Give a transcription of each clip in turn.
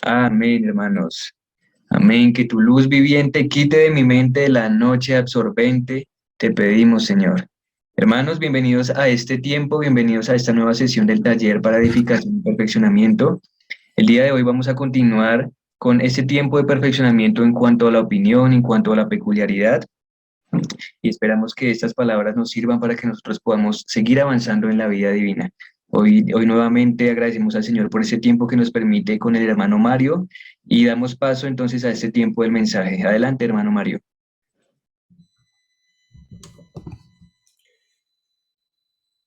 Amén, hermanos. Amén. Que tu luz viviente quite de mi mente la noche absorbente, te pedimos, Señor. Hermanos, bienvenidos a este tiempo, bienvenidos a esta nueva sesión del taller para edificación y perfeccionamiento. El día de hoy vamos a continuar con ese tiempo de perfeccionamiento en cuanto a la opinión, en cuanto a la peculiaridad, y esperamos que estas palabras nos sirvan para que nosotros podamos seguir avanzando en la vida divina. Hoy nuevamente agradecemos al Señor por ese tiempo que nos permite con el hermano Mario y damos paso entonces a este tiempo del mensaje. Adelante, hermano Mario.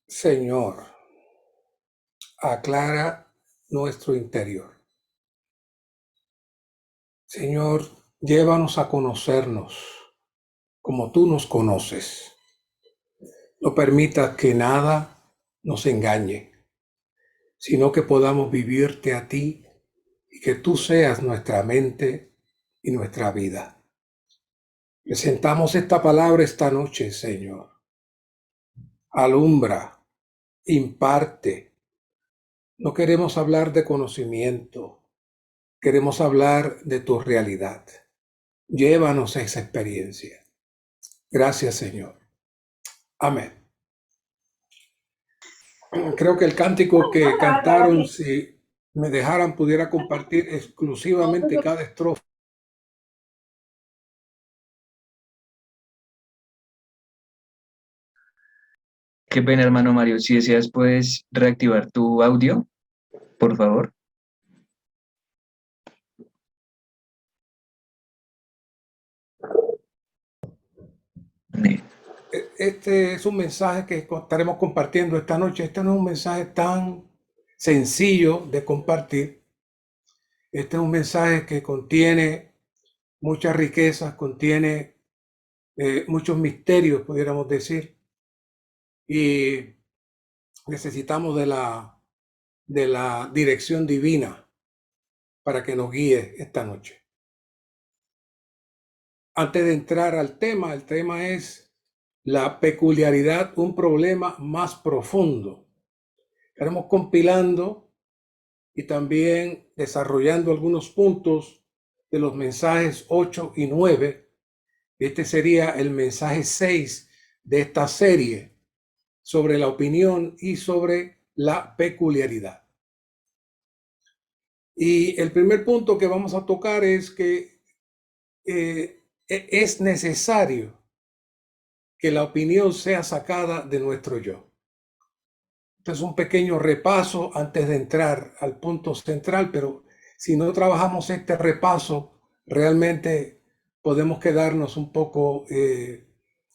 Señor, aclara nuestro interior. Señor, llévanos a conocernos como tú nos conoces. No permitas que nada nos engañe, sino que podamos vivirte a ti y que tú seas nuestra mente y nuestra vida. Presentamos esta palabra esta noche, Señor. Alumbra, imparte. No queremos hablar de conocimiento, queremos hablar de tu realidad. Llévanos a esa experiencia. Gracias, Señor. Amén. Creo que el cántico que cantaron, si me dejaran, pudiera compartir exclusivamente cada estrofa. Qué pena, hermano Mario. Si deseas, puedes reactivar tu audio, por favor. Este es un mensaje que estaremos compartiendo esta noche. Este no es un mensaje tan sencillo de compartir. Este es un mensaje que contiene muchas riquezas, contiene muchos misterios, pudiéramos decir. Y necesitamos de la dirección divina para que nos guíe esta noche. Antes de entrar al tema, el tema es la peculiaridad, un problema más profundo. Estaremos compilando y también desarrollando algunos puntos de los mensajes 8 y 9. Este sería el mensaje 6 de esta serie sobre la opinión y sobre la peculiaridad. Y el primer punto que vamos a tocar es que es necesario que la opinión sea sacada de nuestro yo. Este es un pequeño repaso antes de entrar al punto central, pero si no trabajamos este repaso, realmente podemos quedarnos un poco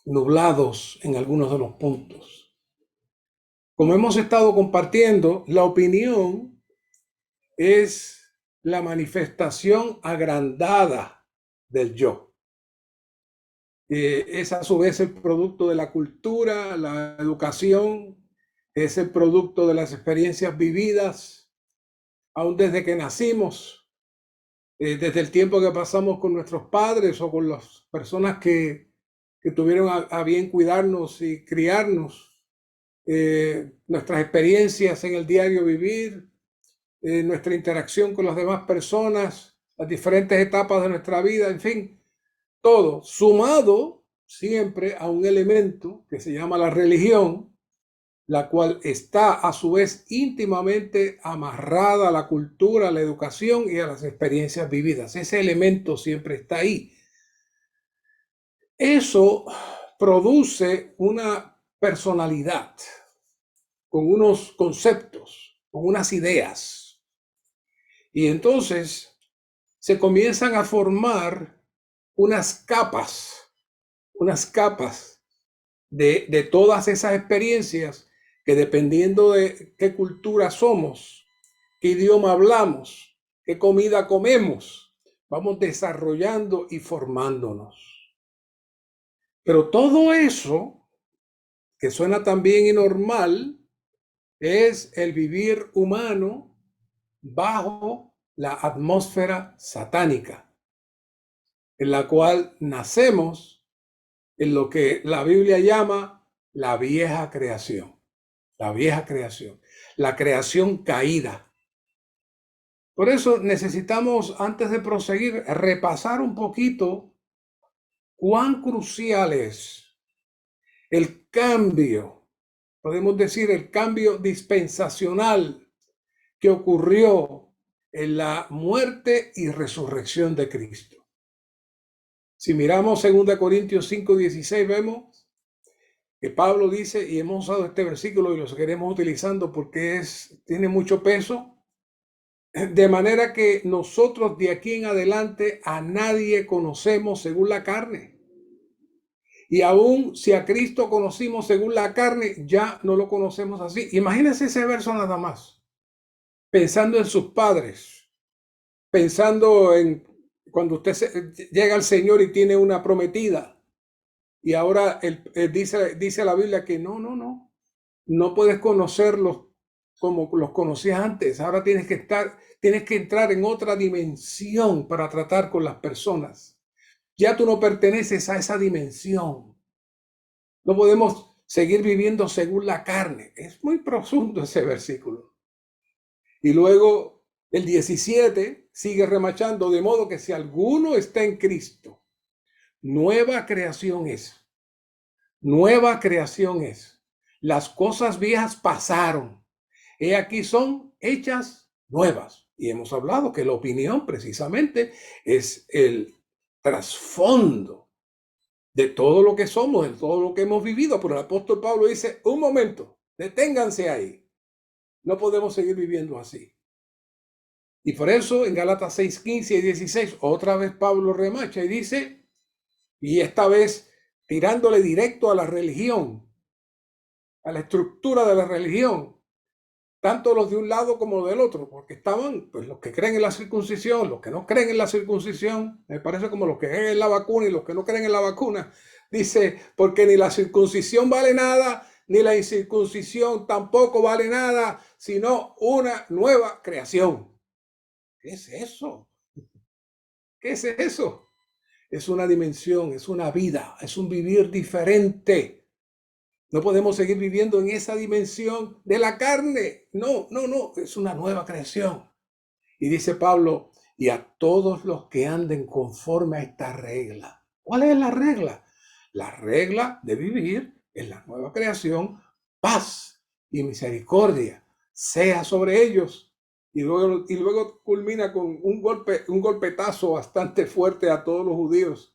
nublados en algunos de los puntos. Como hemos estado compartiendo, la opinión es la manifestación agrandada del yo. Es a su vez el producto de la cultura, la educación, es el producto de las experiencias vividas, aún desde que nacimos, desde el tiempo que pasamos con nuestros padres o con las personas que tuvieron a bien cuidarnos y criarnos, nuestras experiencias en el diario vivir, nuestra interacción con las demás personas, las diferentes etapas de nuestra vida, en fin, todo sumado siempre a un elemento que se llama la religión, la cual está a su vez íntimamente amarrada a la cultura, a la educación y a las experiencias vividas. Ese elemento siempre está ahí. Eso produce una personalidad con unos conceptos, con unas ideas. Y entonces se comienzan a formar unas capas de todas esas experiencias que, dependiendo de qué cultura somos, qué idioma hablamos, qué comida comemos, vamos desarrollando y formándonos. Pero todo eso, que suena tan bien y normal, es el vivir humano bajo la atmósfera satánica, en la cual nacemos en lo que la Biblia llama la vieja creación. La vieja creación, la creación caída. Por eso necesitamos, antes de proseguir, repasar un poquito cuán crucial es el cambio, podemos decir el cambio dispensacional que ocurrió en la muerte y resurrección de Cristo. Si miramos 2 Corintios 5:16, vemos que Pablo dice, y hemos usado este versículo y lo seguiremos utilizando porque tiene mucho peso, de manera que nosotros de aquí en adelante a nadie conocemos según la carne. Y aún si a Cristo conocimos según la carne, ya no lo conocemos así. Imagínense ese verso nada más, pensando en sus padres, pensando en cuando usted llega al Señor y tiene una prometida. Y ahora dice la Biblia que no puedes conocerlos como los conocías antes. Ahora tienes que entrar en otra dimensión para tratar con las personas. Ya tú no perteneces a esa dimensión. No podemos seguir viviendo según la carne. Es muy profundo ese versículo. Y luego el 17 sigue remachando, de modo que si alguno está en Cristo, nueva creación es. Nueva creación es. Las cosas viejas pasaron. He aquí son hechas nuevas. Y hemos hablado que la opinión precisamente es el trasfondo de todo lo que somos, de todo lo que hemos vivido. Pero el apóstol Pablo dice, un momento, deténganse ahí. No podemos seguir viviendo así. Y por eso en Gálatas 6:15 y 16, otra vez Pablo remacha y dice, y esta vez tirándole directo a la religión, a la estructura de la religión, tanto los de un lado como del otro, porque estaban pues los que creen en la circuncisión, los que no creen en la circuncisión, me parece como los que creen en la vacuna y los que no creen en la vacuna. Dice, porque ni la circuncisión vale nada, ni la incircuncisión tampoco vale nada, sino una nueva creación. ¿Qué es eso? ¿Qué es eso? Es una dimensión, es una vida, es un vivir diferente. No podemos seguir viviendo en esa dimensión de la carne. No, es una nueva creación. Y dice Pablo, y a todos los que anden conforme a esta regla. ¿Cuál es la regla? La regla de vivir en la nueva creación, paz y misericordia sea sobre ellos. Y luego culmina con un golpetazo bastante fuerte a todos los judíos.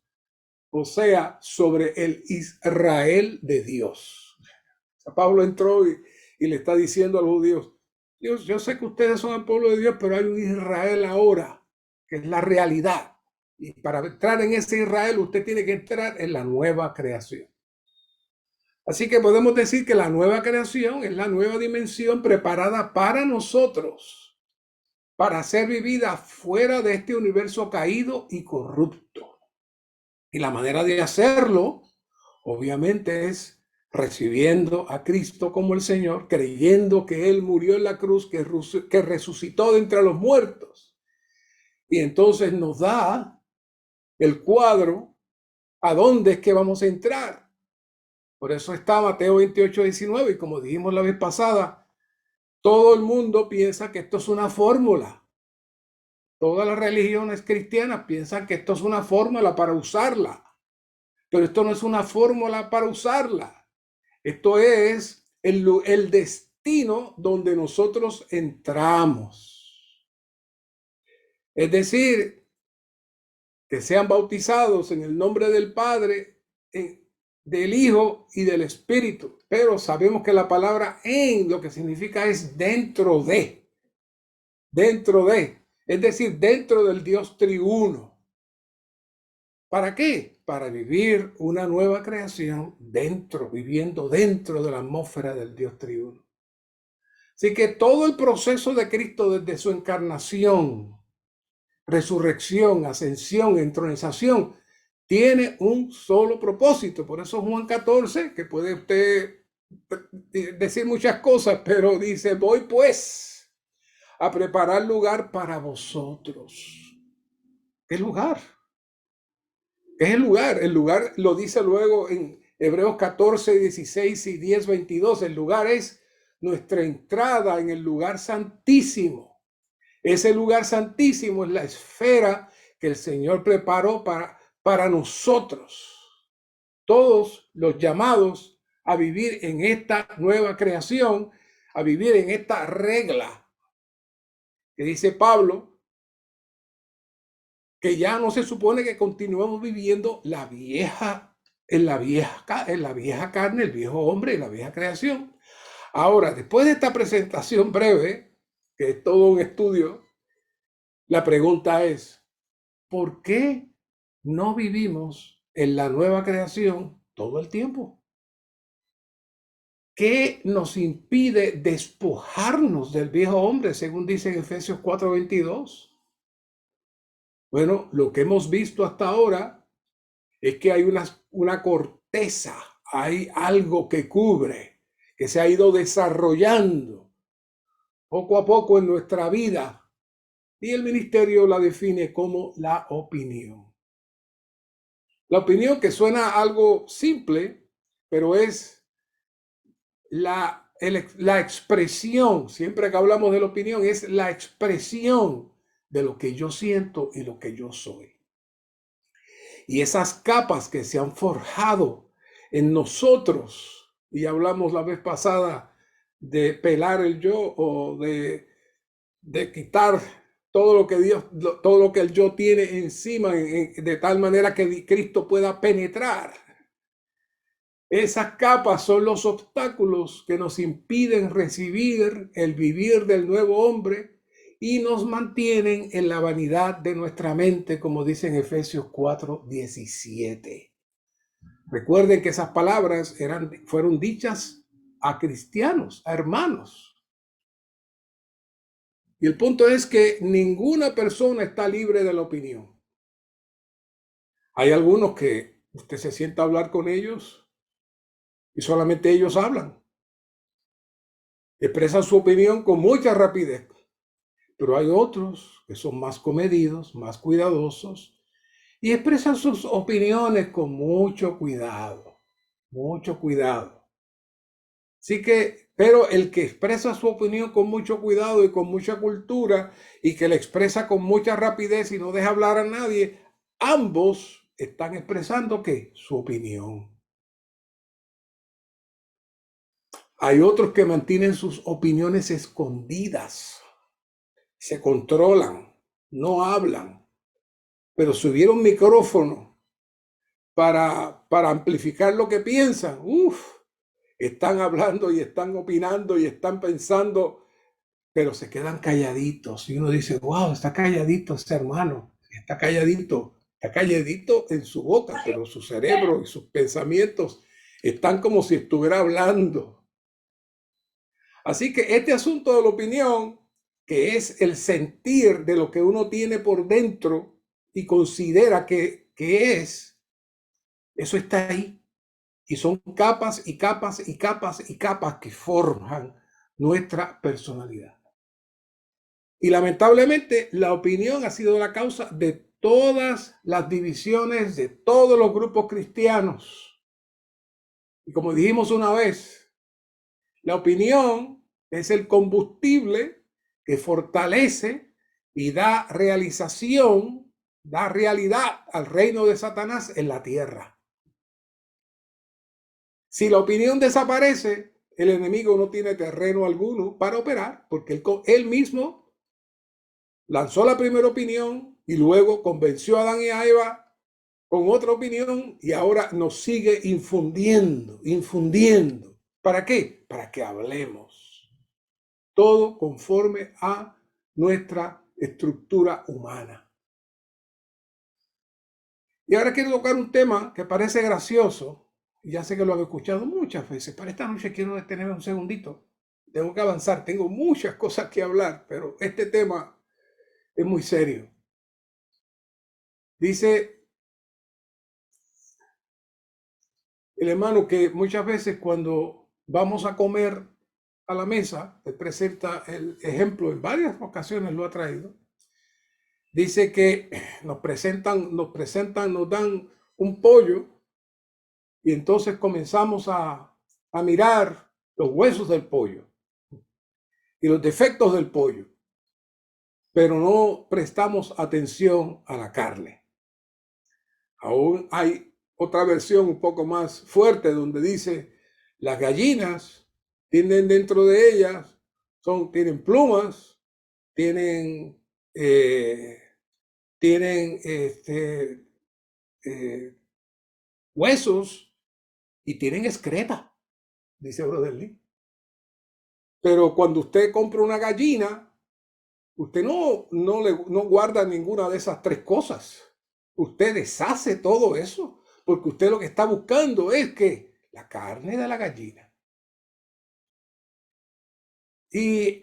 O sea, sobre el Israel de Dios. O sea, Pablo entró y le está diciendo a los judíos, yo sé que ustedes son el pueblo de Dios, pero hay un Israel ahora, que es la realidad. Y para entrar en ese Israel, usted tiene que entrar en la nueva creación. Así que podemos decir que la nueva creación es la nueva dimensión preparada para nosotros, para ser vivida fuera de este universo caído y corrupto. Y la manera de hacerlo, obviamente, es recibiendo a Cristo como el Señor, creyendo que Él murió en la cruz, que resucitó de entre los muertos. Y entonces nos da el cuadro a dónde es que vamos a entrar. Por eso está Mateo 28:19, y como dijimos la vez pasada, todo el mundo piensa que esto es una fórmula. Todas las religiones cristianas piensan que esto es una fórmula para usarla. Pero esto no es una fórmula para usarla. Esto es el destino donde nosotros entramos. Es decir, que sean bautizados en el nombre del Padre, del Hijo y del Espíritu. Pero sabemos que la palabra en lo que significa es dentro de. Dentro de. Es decir, dentro del Dios triuno. ¿Para qué? Para vivir una nueva creación viviendo dentro de la atmósfera del Dios triuno. Así que todo el proceso de Cristo desde su encarnación, resurrección, ascensión, entronización, tiene un solo propósito. Por eso Juan 14, que puede usted decir muchas cosas, pero dice, voy pues a preparar lugar para vosotros. ¿Qué lugar? Es el lugar. El lugar lo dice luego en Hebreos 14, 16 y 10, 22. El lugar es nuestra entrada en el lugar santísimo. Ese lugar santísimo es la esfera que el Señor preparó para nosotros. Todos los llamados a vivir en esta nueva creación, a vivir en esta regla. que dice Pablo, que ya no se supone que continuemos viviendo en la vieja carne, el viejo hombre, en la vieja creación. Ahora, después de esta presentación breve, que es todo un estudio, la pregunta es, ¿por qué no vivimos en la nueva creación todo el tiempo? ¿Qué nos impide despojarnos del viejo hombre, según dice en Efesios 4:22? Bueno, lo que hemos visto hasta ahora es que hay una corteza, hay algo que cubre, que se ha ido desarrollando poco a poco en nuestra vida, y el ministerio la define como la opinión. La opinión, que suena algo simple, pero es la expresión, siempre que hablamos de la opinión, es la expresión de lo que yo siento y lo que yo soy. Y esas capas que se han forjado en nosotros, y hablamos la vez pasada de pelar el yo, o de quitar todo lo que Dios, todo lo que el yo tiene encima, de tal manera que Cristo pueda penetrar. Esas capas son los obstáculos que nos impiden recibir el vivir del nuevo hombre y nos mantienen en la vanidad de nuestra mente, como dice en Efesios 4:17. Recuerden que esas palabras fueron dichas a cristianos, a hermanos. Y el punto es que ninguna persona está libre de la opinión. Hay algunos que usted se sienta a hablar con ellos y solamente ellos hablan. Expresan su opinión con mucha rapidez. Pero hay otros que son más comedidos, más cuidadosos, y expresan sus opiniones con mucho cuidado, mucho cuidado. Así que, pero el que expresa su opinión con mucho cuidado y con mucha cultura, y que la expresa con mucha rapidez y no deja hablar a nadie, ambos están expresando ¿qué? Su opinión. Hay otros que mantienen sus opiniones escondidas, se controlan, no hablan, pero si hubiera un micrófono para amplificar lo que piensan, están hablando y están opinando y están pensando, pero se quedan calladitos. Y uno dice, wow, está calladito este hermano, está calladito en su boca, pero su cerebro y sus pensamientos están como si estuviera hablando. Así que este asunto de la opinión, que es el sentir de lo que uno tiene por dentro y considera que es, eso está ahí. Y son capas y capas y capas y capas que forjan nuestra personalidad. Y lamentablemente la opinión ha sido la causa de todas las divisiones de todos los grupos cristianos. Y como dijimos una vez, la opinión es el combustible que fortalece y da realización, da realidad al reino de Satanás en la tierra. Si la opinión desaparece, el enemigo no tiene terreno alguno para operar, porque él mismo lanzó la primera opinión y luego convenció a Adán y a Eva con otra opinión, y ahora nos sigue infundiendo. ¿Para qué? Para que hablemos. Todo conforme a nuestra estructura humana. Y ahora quiero tocar un tema que parece gracioso. Ya sé que lo han escuchado muchas veces. Para esta noche quiero detenerme un segundito. Tengo que avanzar. Tengo muchas cosas que hablar, pero este tema es muy serio. Dice el hermano que muchas veces cuando vamos a comer a la mesa, él presenta el ejemplo, en varias ocasiones lo ha traído. Dice que nos dan un pollo, y entonces comenzamos a mirar los huesos del pollo y los defectos del pollo, pero no prestamos atención a la carne. Aún hay otra versión un poco más fuerte donde dice, las gallinas tienen dentro de ellas, tienen plumas, tienen huesos y tienen excreta, dice Brother Lee. Pero cuando usted compra una gallina, usted no guarda ninguna de esas tres cosas. Usted deshace todo eso, porque usted lo que está buscando es que la carne de la gallina. Y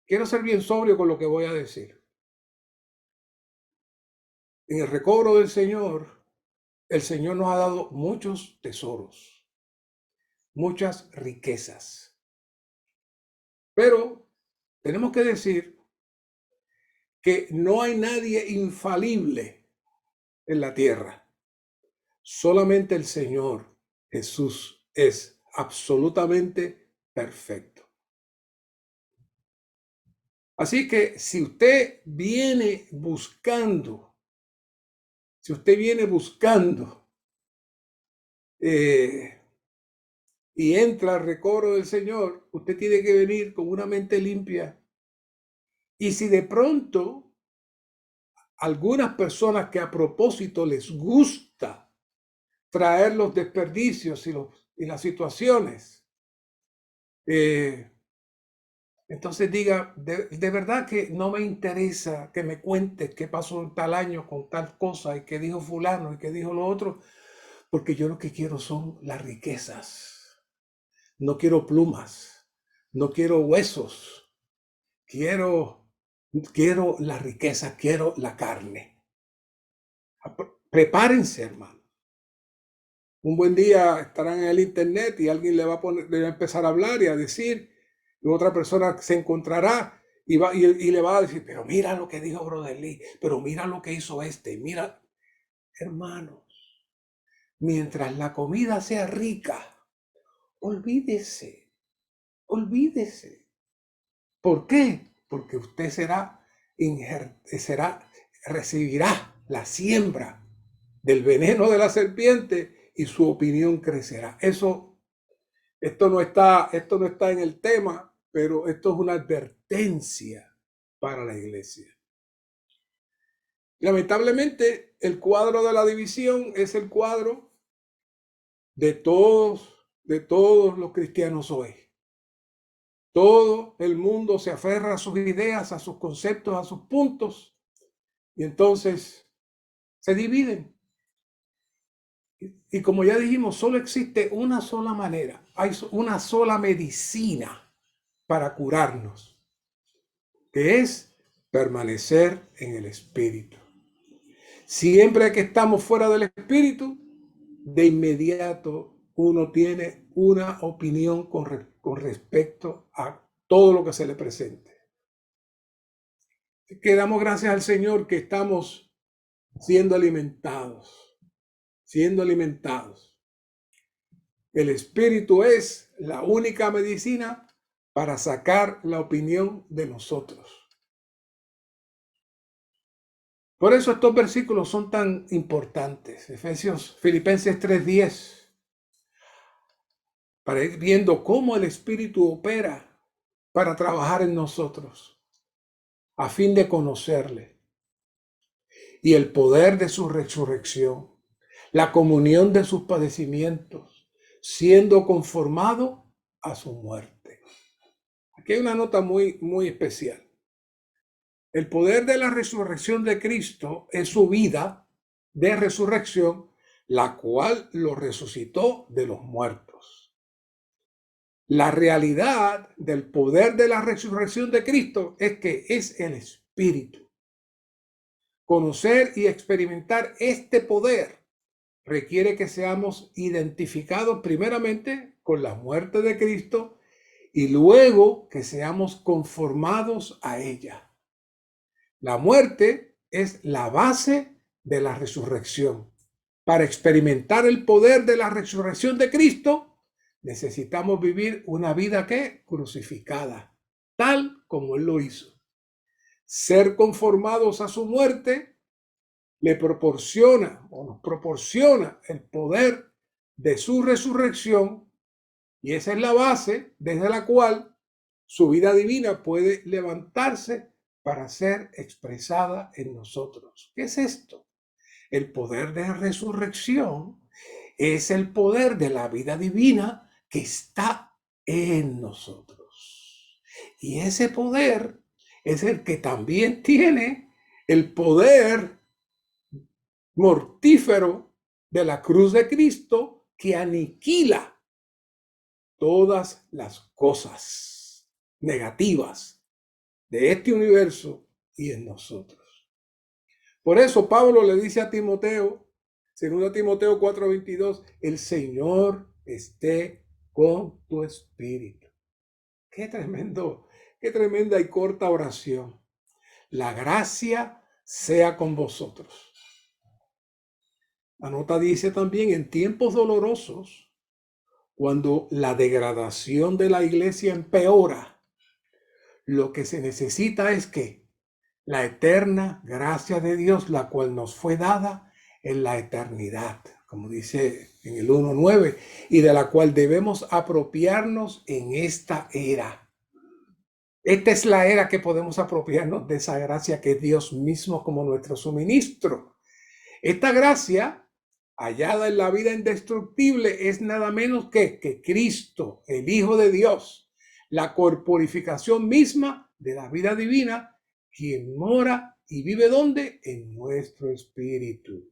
quiero ser bien sobrio con lo que voy a decir. En el recobro del Señor, el Señor nos ha dado muchos tesoros, muchas riquezas. Pero tenemos que decir que no hay nadie infalible en la tierra. Solamente el Señor Jesús es absolutamente perfecto. Así que si usted viene buscando y entra al recobro del Señor, usted tiene que venir con una mente limpia. Y si de pronto algunas personas que a propósito les gusta traer los desperdicios y las situaciones, entonces diga, de verdad que no me interesa que me cuentes qué pasó en tal año con tal cosa y qué dijo fulano y qué dijo lo otro, porque yo lo que quiero son las riquezas. No quiero plumas, no quiero huesos, quiero la riqueza, quiero la carne. Prepárense, hermano. Un buen día estarán en el internet y alguien le va a empezar a hablar y a decir, y otra persona se encontrará y le va a decir, pero mira lo que dijo Brother Lee, pero mira lo que hizo mira, hermanos, mientras la comida sea rica, olvídese. ¿Por qué? Porque usted recibirá la siembra del veneno de la serpiente y su opinión crecerá. Esto no está en el tema, pero esto es una advertencia para la iglesia. Lamentablemente, el cuadro de la división es el cuadro de todos los cristianos hoy. Todo el mundo se aferra a sus ideas, a sus conceptos, a sus puntos, y entonces se dividen. Y como ya dijimos, solo existe una sola manera, hay una sola medicina para curarnos, que es permanecer en el Espíritu. Siempre que estamos fuera del Espíritu, de inmediato uno tiene una opinión con respecto a todo lo que se le presente. Que damos gracias al Señor que estamos siendo alimentados. El Espíritu es la única medicina para sacar la opinión de nosotros. Por eso estos versículos son tan importantes. Filipenses 3:10. Para ir viendo cómo el Espíritu opera para trabajar en nosotros, a fin de conocerle. Y el poder de su resurrección, la comunión de sus padecimientos, siendo conformado a su muerte. Aquí hay una nota muy, muy especial. El poder de la resurrección de Cristo es su vida de resurrección, la cual lo resucitó de los muertos. La realidad del poder de la resurrección de Cristo es que es el Espíritu. Conocer y experimentar este poder requiere que seamos identificados primeramente con la muerte de Cristo y luego que seamos conformados a ella. La muerte es la base de la resurrección. Para experimentar el poder de la resurrección de Cristo, necesitamos vivir una vida crucificada, tal como Él lo hizo. Ser conformados a su muerte le proporciona o nos proporciona el poder de su resurrección, y esa es la base desde la cual su vida divina puede levantarse para ser expresada en nosotros. ¿Qué es esto? El poder de resurrección es el poder de la vida divina que está en nosotros. Y ese poder es el que también tiene el poder mortífero de la cruz de Cristo que aniquila todas las cosas negativas de este universo y en nosotros. Por eso Pablo le dice a Timoteo, 2 Timoteo 4:22, el Señor esté con tu espíritu. Qué tremendo, qué tremenda y corta oración. La gracia sea con vosotros. La nota dice también, en tiempos dolorosos, cuando la degradación de la iglesia empeora, lo que se necesita es que la eterna gracia de Dios, la cual nos fue dada en la eternidad, como dice en el 1:9, y de la cual debemos apropiarnos en esta era. Esta es la era que podemos apropiarnos de esa gracia que es Dios mismo como nuestro suministro. Esta gracia, hallada en la vida indestructible, es nada menos que Cristo, el Hijo de Dios, la corporificación misma de la vida divina, quien mora y vive ¿dónde? En nuestro espíritu.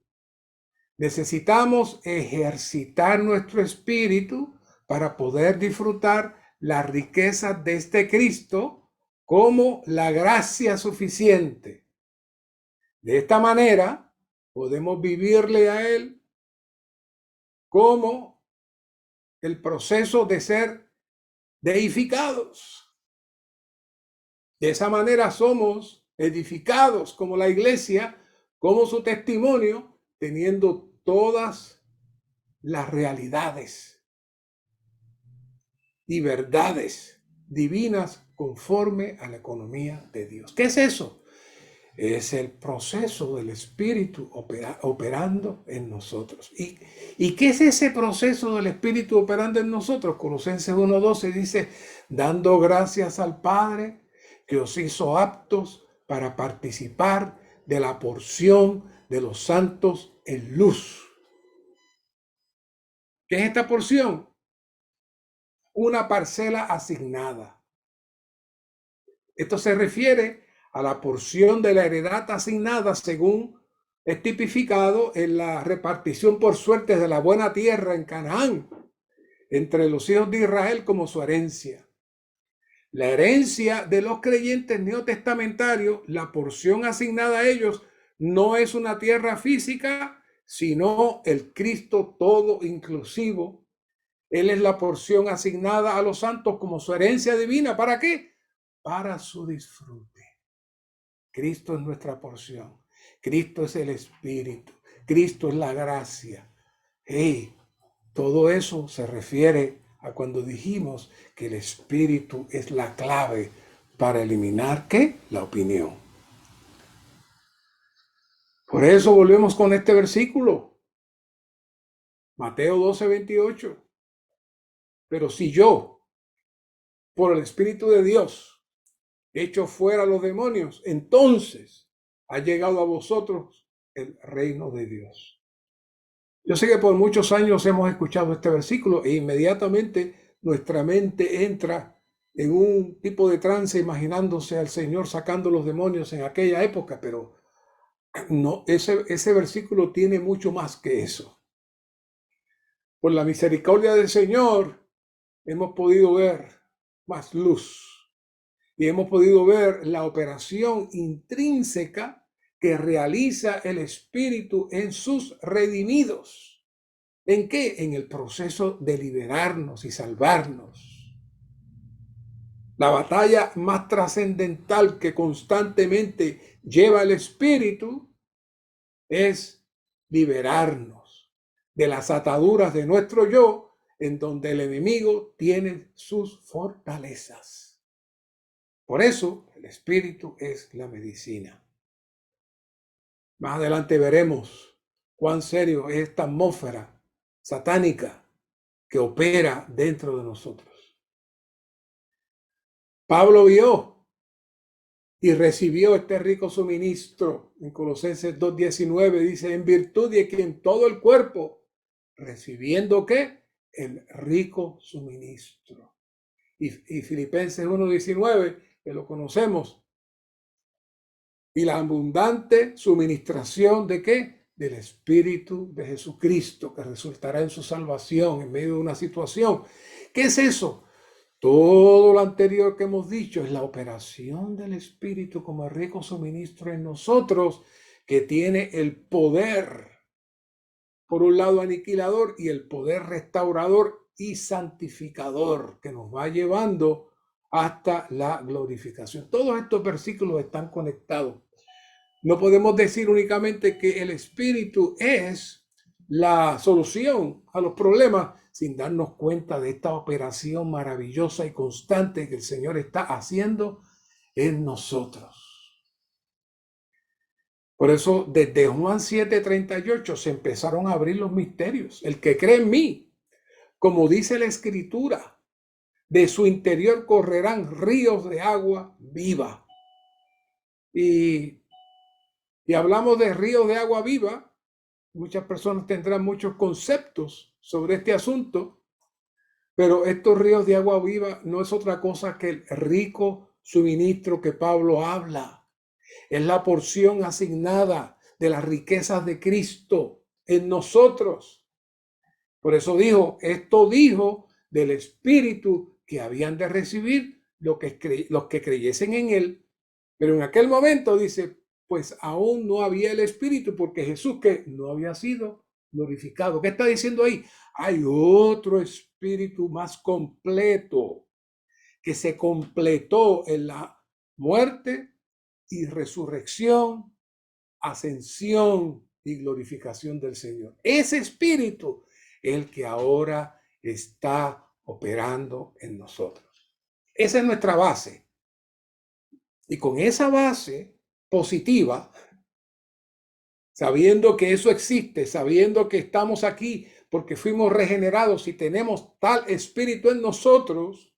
Necesitamos ejercitar nuestro espíritu para poder disfrutar la riqueza de este Cristo como la gracia suficiente. De esta manera, podemos vivirle a Él como el proceso de ser deificados. De esa manera somos edificados como la iglesia, como su testimonio, teniendo todas las realidades y verdades divinas conforme a la economía de Dios. ¿Qué es eso? Es el proceso del Espíritu operando en nosotros. ¿Y qué es ese proceso del Espíritu operando en nosotros? Colosenses 1:12 dice, dando gracias al Padre que os hizo aptos para participar de la porción de los santos en luz. ¿Qué es esta porción? Una parcela asignada. Esto se refiere a la porción de la heredad asignada según es tipificado en la repartición por suertes de la buena tierra en Canaán entre los hijos de Israel como su herencia. La herencia de los creyentes neotestamentarios, la porción asignada a ellos, no es una tierra física, sino el Cristo todo inclusivo. Él es la porción asignada a los santos como su herencia divina. ¿Para qué? Para su disfrute. Cristo es nuestra porción. Cristo es el Espíritu. Cristo es la gracia. Hey, todo eso se refiere a cuando dijimos que el Espíritu es la clave para eliminar ¿qué? La opinión. Por eso volvemos con este versículo. Mateo 12:28. Pero si yo, por el Espíritu de Dios, echo fuera los demonios, entonces ha llegado a vosotros el reino de Dios. Yo sé que por muchos años hemos escuchado este versículo e inmediatamente nuestra mente entra en un tipo de trance imaginándose al Señor sacando los demonios en aquella época, pero no, ese versículo tiene mucho más que eso. Por la misericordia del Señor hemos podido ver más luz y hemos podido ver la operación intrínseca que realiza el Espíritu en sus redimidos. ¿En qué? En el proceso de liberarnos y salvarnos. La batalla más trascendental que constantemente lleva el Espíritu es liberarnos de las ataduras de nuestro yo, en donde el enemigo tiene sus fortalezas. Por eso el Espíritu es la medicina. Más adelante veremos cuán serio es esta atmósfera satánica que opera dentro de nosotros. Pablo vio y recibió este rico suministro. En Colosenses 2:19 dice, en virtud de que en todo el cuerpo, recibiendo ¿qué? El rico suministro. Y Filipenses 1:19, que lo conocemos, y la abundante suministración ¿de qué? Del Espíritu de Jesucristo, que resultará en su salvación en medio de una situación. ¿Qué es eso? Todo lo anterior que hemos dicho es la operación del Espíritu como rico suministro en nosotros, que tiene el poder, por un lado aniquilador, y el poder restaurador y santificador, que nos va llevando hasta la glorificación. Todos estos versículos están conectados. No podemos decir únicamente que el Espíritu es la solución a los problemas sin darnos cuenta de esta operación maravillosa y constante que el Señor está haciendo en nosotros. Por eso, desde Juan 7:38 se empezaron a abrir los misterios. El que cree en mí, como dice la Escritura, de su interior correrán ríos de agua viva. Y hablamos de ríos de agua viva. Muchas personas tendrán muchos conceptos sobre este asunto, pero estos ríos de agua viva no es otra cosa que el rico suministro que Pablo habla. Es la porción asignada de las riquezas de Cristo en nosotros. Por eso dijo, esto dijo del Espíritu que habían de recibir los que creyesen en él. Pero en aquel momento dice, pues aún no había el Espíritu porque Jesús que no había sido glorificado. ¿Qué está diciendo ahí? Hay otro Espíritu más completo que se completó en la muerte y resurrección, ascensión y glorificación del Señor. Ese Espíritu es el que ahora está operando en nosotros. Esa es nuestra base. Y con esa base positiva, sabiendo que eso existe, sabiendo que estamos aquí porque fuimos regenerados y tenemos tal espíritu en nosotros,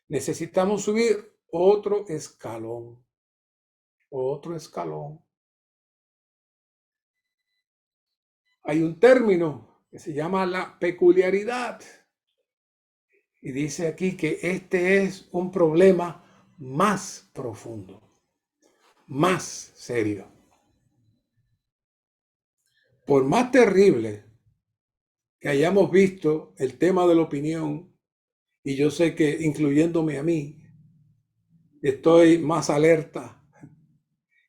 necesitamos subir otro escalón. Otro escalón. Hay un término que se llama la peculiaridad. Y dice aquí que este es un problema más profundo, más serio. Por más terrible que hayamos visto el tema de la opinión, y yo sé que incluyéndome a mí, estoy más alerta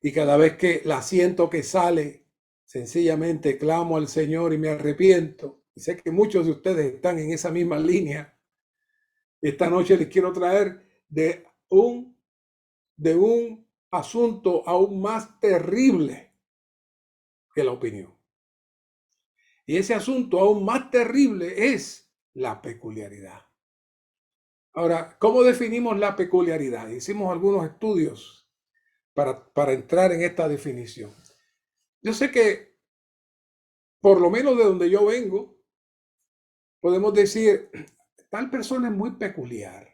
y cada vez que la siento que sale, sencillamente clamo al Señor y me arrepiento. Y sé que muchos de ustedes están en esa misma línea. Esta noche les quiero traer de un asunto aún más terrible que la opinión. Y ese asunto aún más terrible es la peculiaridad. Ahora, ¿cómo definimos la peculiaridad? Hicimos algunos estudios para entrar en esta definición. Yo sé que, por lo menos de donde yo vengo, podemos decir, tal persona es muy peculiar.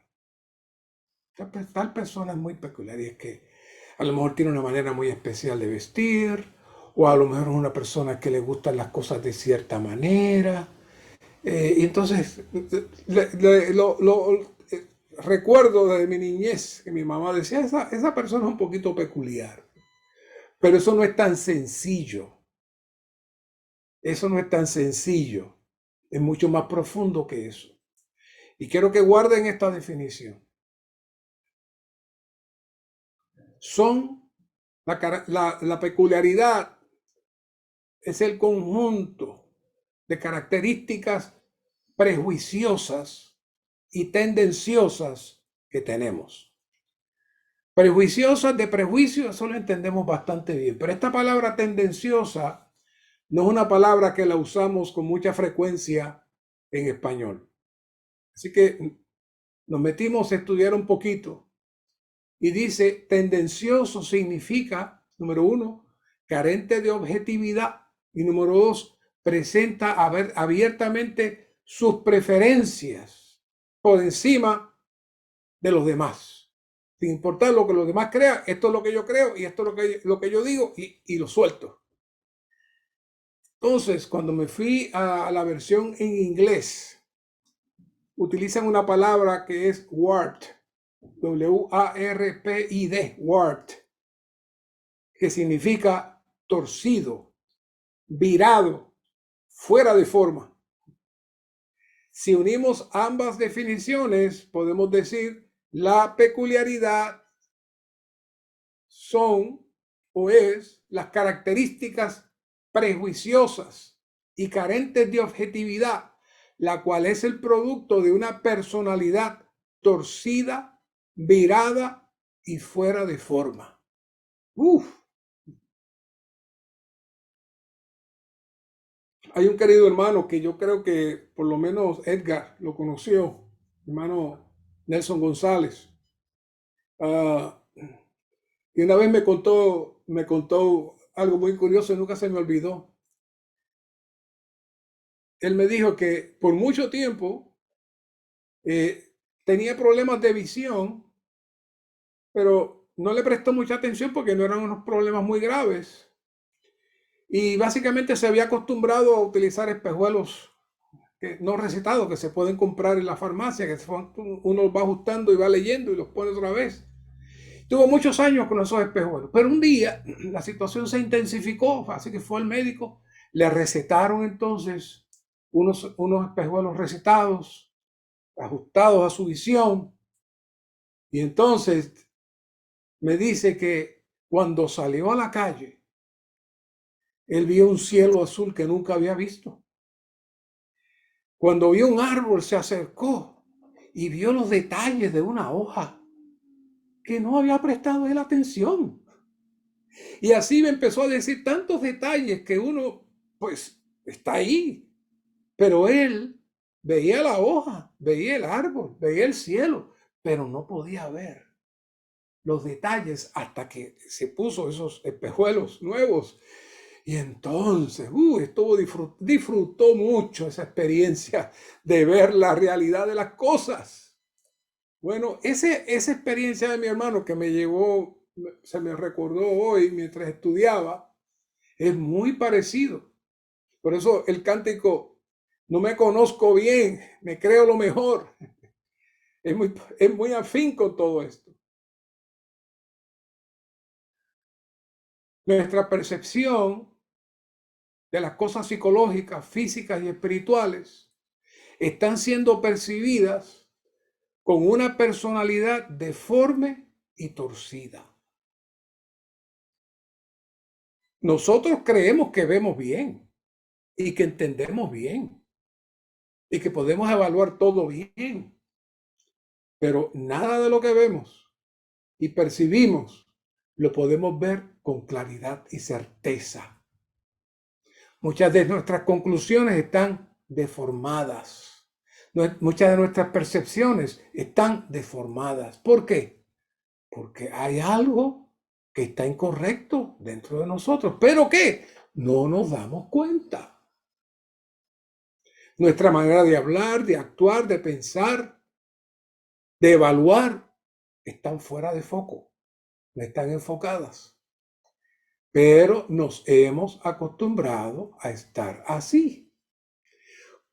Tal persona es muy peculiar y es que a lo mejor tiene una manera muy especial de vestir, o a lo mejor es una persona que le gustan las cosas de cierta manera. Y entonces, recuerdo de mi niñez que mi mamá decía, esa persona es un poquito peculiar, pero eso no es tan sencillo. Eso no es tan sencillo, es mucho más profundo que eso. Y quiero que guarden esta definición. La peculiaridad es el conjunto de características prejuiciosas y tendenciosas que tenemos. Prejuiciosas de prejuicio, eso lo entendemos bastante bien, pero esta palabra tendenciosa no es una palabra que la usamos con mucha frecuencia en español. Así que nos metimos a estudiar un poquito y dice, tendencioso significa, número uno, carente de objetividad, y número dos, presenta abiertamente sus preferencias por encima de los demás. sin importar lo que los demás crean, esto es lo que yo creo y esto es lo que yo digo y lo suelto. Entonces, cuando me fui a la versión en inglés, utilizan una palabra que es warped, W-A-R-P-I-D, warped, que significa torcido, virado, fuera de forma. Si unimos ambas definiciones, podemos decir la peculiaridad son o es las características prejuiciosas y carentes de objetividad, la cual es el producto de una personalidad torcida, virada y fuera de forma. Hay un querido hermano que yo creo que por lo menos Edgar lo conoció, hermano Nelson González. Y una vez me contó algo muy curioso y nunca se me olvidó. Él me dijo que por mucho tiempo tenía problemas de visión, pero no le prestó mucha atención porque no eran unos problemas muy graves. Y básicamente se había acostumbrado a utilizar espejuelos no recetados que se pueden comprar en la farmacia, que uno va ajustando y va leyendo y los pone otra vez. Tuvo muchos años con esos espejuelos, pero un día la situación se intensificó, así que fue al médico, le recetaron entonces unos espejuelos recetados, ajustados a su visión, y entonces me dice que cuando salió a la calle, él vio un cielo azul que nunca había visto. Cuando vio un árbol se acercó y vio los detalles de una hoja que no había prestado él atención. Y así me empezó a decir tantos detalles que uno, pues, está ahí. Pero él veía la hoja, veía el árbol, veía el cielo, pero no podía ver los detalles hasta que se puso esos espejuelos nuevos. Y entonces, disfrutó mucho esa experiencia de ver la realidad de las cosas. Bueno, esa experiencia de mi hermano que me llegó, se me recordó hoy mientras estudiaba, es muy parecido. Por eso el cántico, no me conozco bien, me creo lo mejor. Es muy afín con todo esto. Nuestra percepción de las cosas psicológicas, físicas y espirituales están siendo percibidas con una personalidad deforme y torcida. Nosotros creemos que vemos bien y que entendemos bien y que podemos evaluar todo bien, pero nada de lo que vemos y percibimos lo podemos ver con claridad y certeza. Muchas de nuestras conclusiones están deformadas. Muchas de nuestras percepciones están deformadas. ¿Por qué? Porque hay algo que está incorrecto dentro de nosotros. ¿Pero qué? No nos damos cuenta. Nuestra manera de hablar, de actuar, de pensar, de evaluar, están fuera de foco, no están enfocadas. Pero nos hemos acostumbrado a estar así.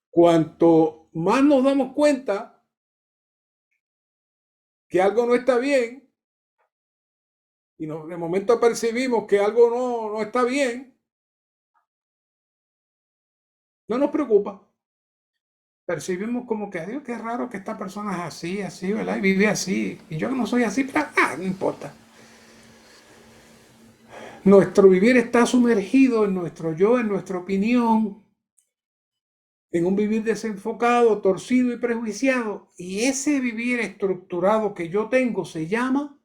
Cuanto más nos damos cuenta que algo no está bien, y de momento percibimos que algo no está bien, no nos preocupa. Percibimos como que, Dios, qué raro que esta persona es así, ¿verdad? Y vive así. Y yo no soy así, pero no importa. Nuestro vivir está sumergido en nuestro yo, en nuestra opinión, en un vivir desenfocado, torcido y prejuiciado. Y ese vivir estructurado que yo tengo se llama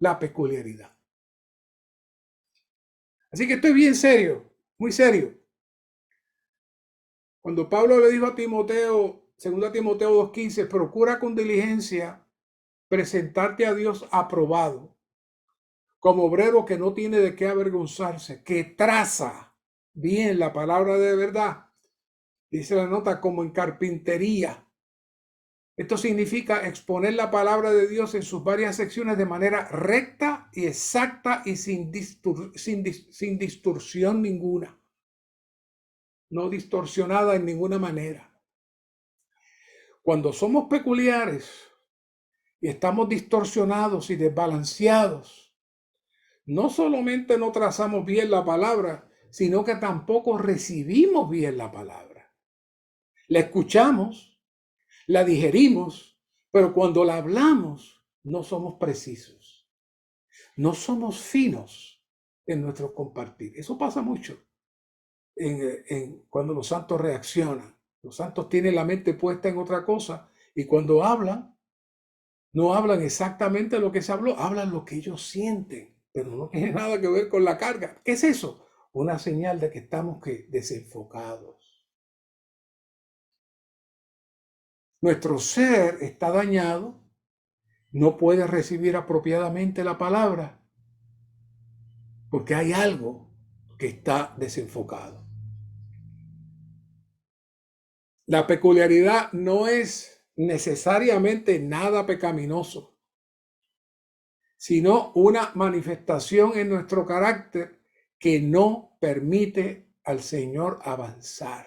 la peculiaridad. Así que estoy bien serio, muy serio. Cuando Pablo le dijo a Timoteo, 2 Timoteo 2:15, procura con diligencia presentarte a Dios aprobado, como obrero que no tiene de qué avergonzarse, que traza bien la palabra de verdad. Dice la nota, como en carpintería, Esto significa exponer la palabra de Dios en sus varias secciones de manera recta y exacta y sin distorsión ninguna. No distorsionada en ninguna manera. Cuando somos peculiares y estamos distorsionados y desbalanceados, no solamente no trazamos bien la palabra, sino que tampoco recibimos bien la palabra. La escuchamos, la digerimos, pero cuando la hablamos no somos precisos, no somos finos en nuestro compartir. Eso pasa mucho cuando los santos reaccionan. Los santos tienen la mente puesta en otra cosa y cuando hablan, no hablan exactamente lo que se habló, hablan lo que ellos sienten, pero no tiene nada que ver con la carga. ¿Qué es eso? Una señal de que estamos desenfocados. Nuestro ser está dañado, no puede recibir apropiadamente la palabra, porque hay algo que está desenfocado. La peculiaridad no es necesariamente nada pecaminoso, sino una manifestación en nuestro carácter que no permite al Señor avanzar.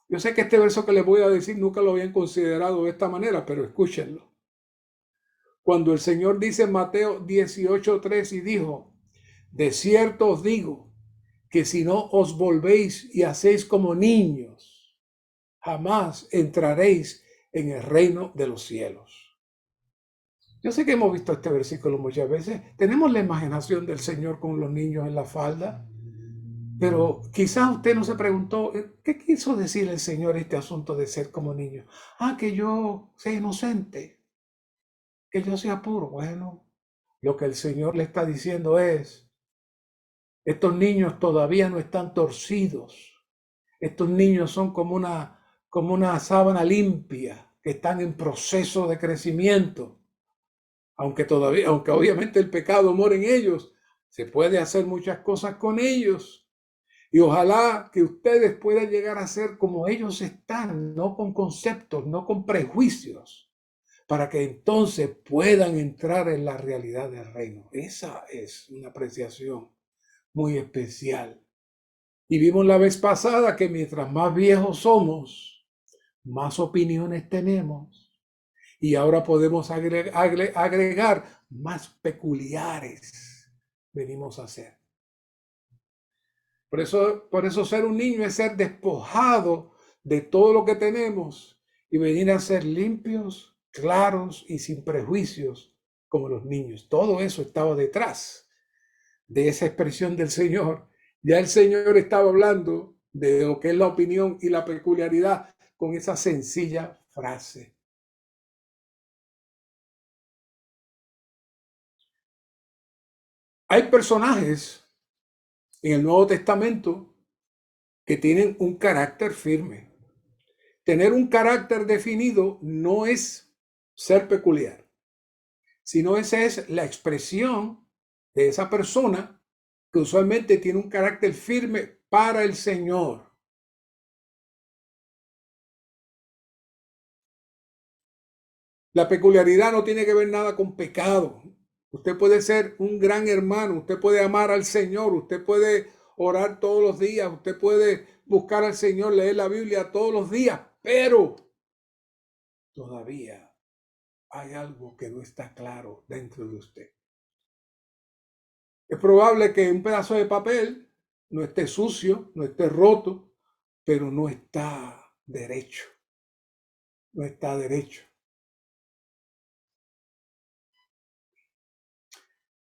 Yo sé que este verso que les voy a decir nunca lo habían considerado de esta manera, pero escúchenlo. Cuando el Señor dice en Mateo 18:3 y dijo, de cierto os digo que si no os volvéis y hacéis como niños, jamás entraréis en el reino de los cielos. Yo sé que hemos visto este versículo muchas veces. Tenemos la imaginación del Señor con los niños en la falda, pero quizás usted no se preguntó, ¿qué quiso decir el Señor este asunto de ser como niño? Que yo sea inocente, que yo sea puro. Bueno, lo que el Señor le está diciendo es, estos niños todavía no están torcidos. Estos niños son como una sábana limpia, que están en proceso de crecimiento. Aunque obviamente el pecado mora en ellos, se puede hacer muchas cosas con ellos. Y ojalá que ustedes puedan llegar a ser como ellos están, no con conceptos, no con prejuicios, para que entonces puedan entrar en la realidad del reino. Esa es una apreciación muy especial. Y vimos la vez pasada que mientras más viejos somos, más opiniones tenemos. Y ahora podemos agregar más peculiares venimos a ser. Por eso ser un niño es ser despojado de todo lo que tenemos y venir a ser limpios, claros y sin prejuicios como los niños. Todo eso estaba detrás de esa expresión del Señor. Ya el Señor estaba hablando de lo que es la opinión y la peculiaridad con esa sencilla frase. Hay personajes en el Nuevo Testamento que tienen un carácter firme. Tener un carácter definido no es ser peculiar, sino esa es la expresión de esa persona que usualmente tiene un carácter firme para el Señor. La peculiaridad no tiene que ver nada con pecado. Usted puede ser un gran hermano, usted puede amar al Señor, usted puede orar todos los días, usted puede buscar al Señor, leer la Biblia todos los días, pero todavía hay algo que no está claro dentro de usted. Es probable que un pedazo de papel no esté sucio, no esté roto, pero no está derecho. No está derecho.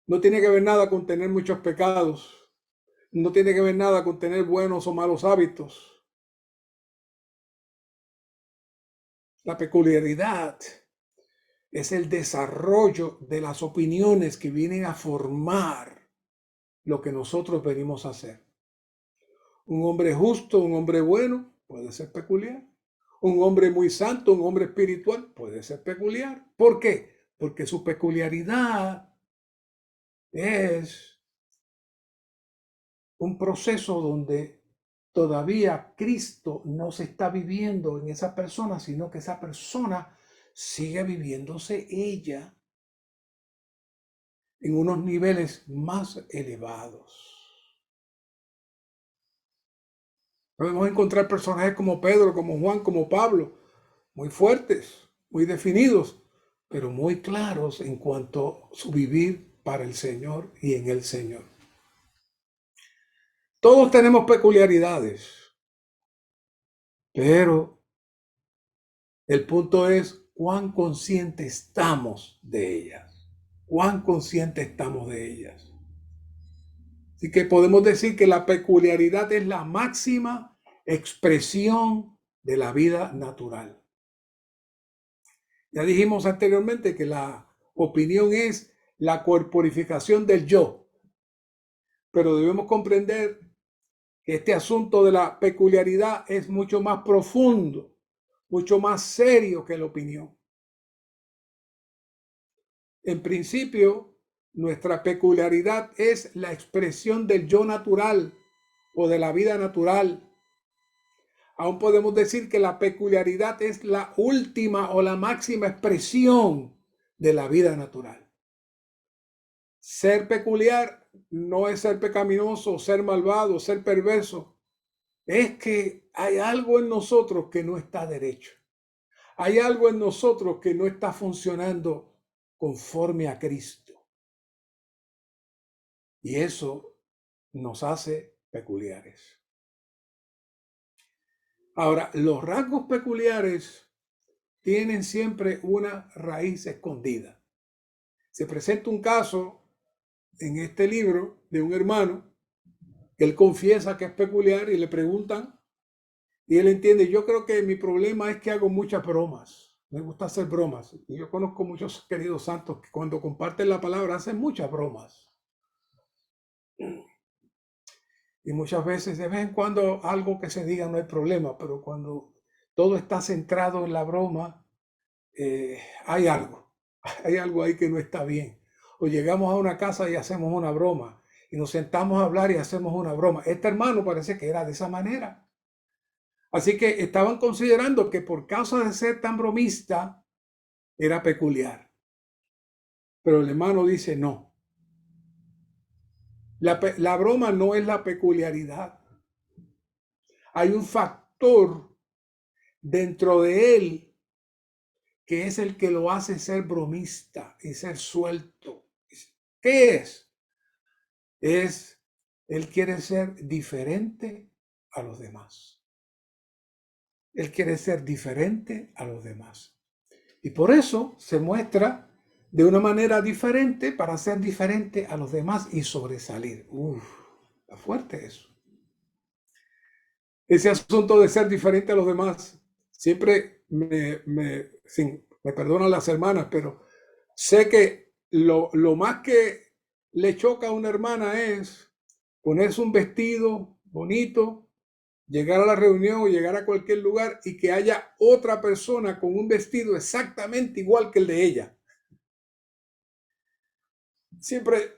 No tiene que ver nada con tener muchos pecados. No tiene que ver nada con tener buenos o malos hábitos. La peculiaridad es el desarrollo de las opiniones que vienen a formar lo que nosotros venimos a hacer. Un hombre justo, un hombre bueno, puede ser peculiar. Un hombre muy santo, un hombre espiritual, puede ser peculiar. ¿Por qué? Porque su peculiaridad es un proceso donde todavía Cristo no se está viviendo en esa persona, sino que esa persona sigue viviéndose ella en unos niveles más elevados. Podemos encontrar personajes como Pedro, como Juan, como Pablo, muy fuertes, muy definidos, pero muy claros en cuanto a su vivir para el Señor y en el Señor. Todos tenemos peculiaridades, pero el punto es cuán conscientes estamos de ellas. Cuán conscientes estamos de ellas. Así que podemos decir que la peculiaridad es la máxima expresión de la vida natural. Ya dijimos anteriormente que la opinión es la corporificación del yo, pero debemos comprender que este asunto de la peculiaridad es mucho más profundo, mucho más serio que la opinión. En principio, nuestra peculiaridad es la expresión del yo natural o de la vida natural. Aún podemos decir que la peculiaridad es la última o la máxima expresión de la vida natural. Ser peculiar no es ser pecaminoso, ser malvado, ser perverso. Es que hay algo en nosotros que no está derecho. Hay algo en nosotros que no está funcionando conforme a Cristo. Y eso nos hace peculiares. Ahora, los rasgos peculiares tienen siempre una raíz escondida. Se presenta un caso en este libro de un hermano que él confiesa que es peculiar y le preguntan y él entiende, yo creo que mi problema es que hago muchas bromas. Me gusta hacer bromas. Y yo conozco muchos queridos santos que cuando comparten la palabra hacen muchas bromas. Y muchas veces, de vez en cuando, algo que se diga no hay problema, pero cuando todo está centrado en la broma, hay algo. Hay algo ahí que no está bien. O llegamos a una casa y hacemos una broma. Y nos sentamos a hablar y hacemos una broma. Este hermano parece que era de esa manera. Así que estaban considerando que por causa de ser tan bromista, era peculiar. Pero el hermano dice no. La broma no es la peculiaridad. Hay un factor dentro de él que es el que lo hace ser bromista y ser suelto. ¿Qué es? Él quiere ser diferente a los demás. Él quiere ser diferente a los demás. Y por eso se muestra de una manera diferente para ser diferente a los demás y sobresalir. Está fuerte eso. Ese asunto de ser diferente a los demás, siempre me perdonan las hermanas, pero sé que lo más que le choca a una hermana es ponerse un vestido bonito, llegar a la reunión o llegar a cualquier lugar y que haya otra persona con un vestido exactamente igual que el de ella. Siempre,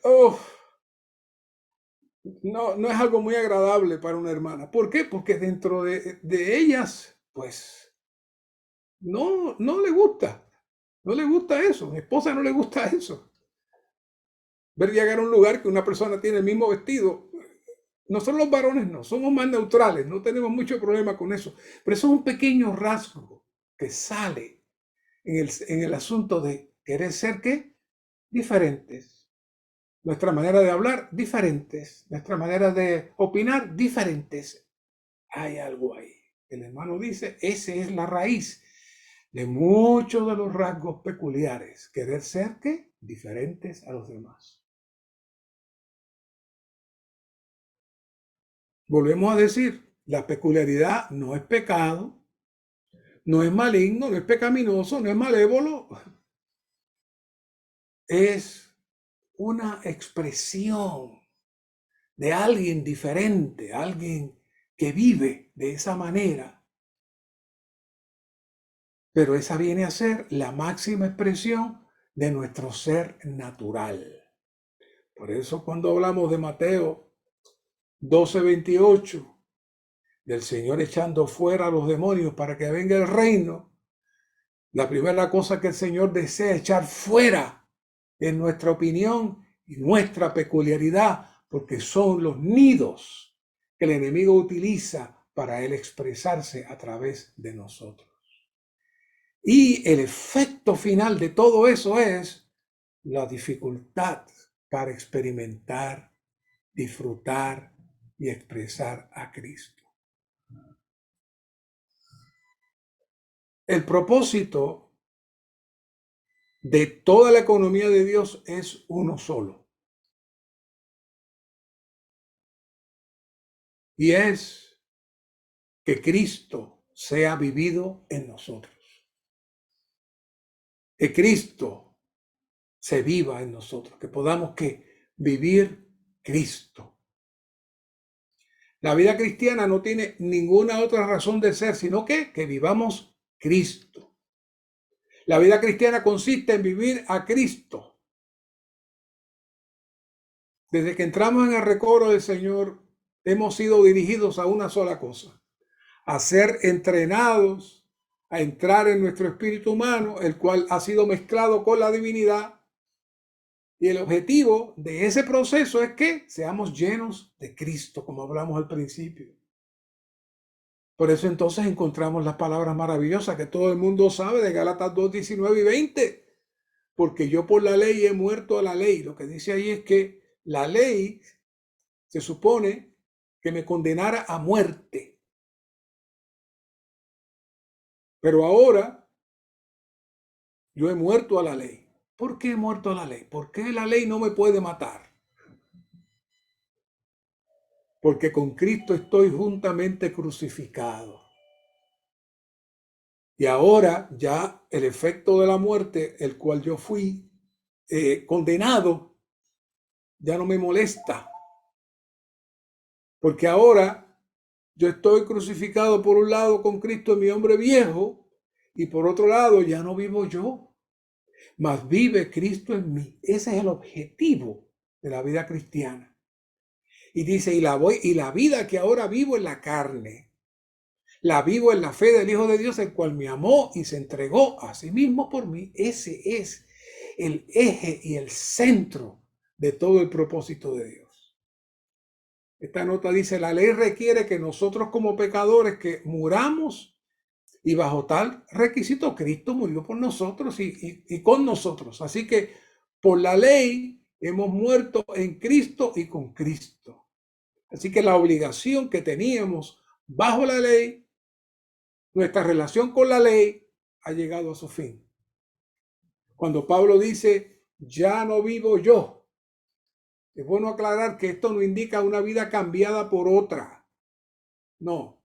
no es algo muy agradable para una hermana. ¿Por qué? Porque dentro de ellas, pues, no le gusta. No le gusta eso. Mi esposa no le gusta eso. Ver llegar a un lugar que una persona tiene el mismo vestido. Nosotros los varones no, somos más neutrales, no tenemos mucho problema con eso. Pero eso es un pequeño rasgo que sale en el asunto de querer ser, ¿qué? Diferentes. Nuestra manera de hablar, diferentes. Nuestra manera de opinar, diferentes. Hay algo ahí. El hermano dice, esa es la raíz de muchos de los rasgos peculiares. Querer ser, ¿qué? Diferentes a los demás. Volvemos a decir, la peculiaridad no es pecado, no es maligno, no es pecaminoso, no es malévolo. Es una expresión de alguien diferente, alguien que vive de esa manera. Pero esa viene a ser la máxima expresión de nuestro ser natural. Por eso cuando hablamos de Mateo 12:28, del Señor echando fuera a los demonios para que venga el reino, la primera cosa que el Señor desea echar fuera, en nuestra opinión y nuestra peculiaridad, porque son los nidos que el enemigo utiliza para él expresarse a través de nosotros. Y el efecto final de todo eso es la dificultad para experimentar, disfrutar y expresar a Cristo. El propósito de toda la economía de Dios es uno solo. Y es que Cristo sea vivido en nosotros. Que Cristo se viva en nosotros, que podamos vivir Cristo. La vida cristiana no tiene ninguna otra razón de ser, sino que vivamos Cristo. La vida cristiana consiste en vivir a Cristo. Desde que entramos en el recoro del Señor, hemos sido dirigidos a una sola cosa: a ser entrenados, a entrar en nuestro espíritu humano, el cual ha sido mezclado con la divinidad. Y el objetivo de ese proceso es que seamos llenos de Cristo, como hablamos al principio. Por eso entonces encontramos las palabras maravillosas que todo el mundo sabe de Gálatas 2, 19 y 20. Porque yo por la ley he muerto a la ley. Lo que dice ahí es que la ley se supone que me condenara a muerte. Pero ahora yo he muerto a la ley. ¿Por qué he muerto a la ley? ¿Por qué la ley no me puede matar? Porque con Cristo estoy juntamente crucificado. Y ahora ya el efecto de la muerte, el cual yo fui condenado, ya no me molesta. Porque ahora yo estoy crucificado por un lado con Cristo en mi hombre viejo, y por otro lado ya no vivo yo, mas vive Cristo en mí. Ese es el objetivo de la vida cristiana. Y dice, y la vida que ahora vivo en la carne, la vivo en la fe del Hijo de Dios, el cual me amó y se entregó a sí mismo por mí. Ese es el eje y el centro de todo el propósito de Dios. Esta nota dice, la ley requiere que nosotros como pecadores que muramos, y bajo tal requisito Cristo murió por nosotros y con nosotros. Así que por la ley hemos muerto en Cristo y con Cristo. Así que la obligación que teníamos bajo la ley, nuestra relación con la ley ha llegado a su fin. Cuando Pablo dice, ya no vivo yo, es bueno aclarar que esto no indica una vida cambiada por otra. No.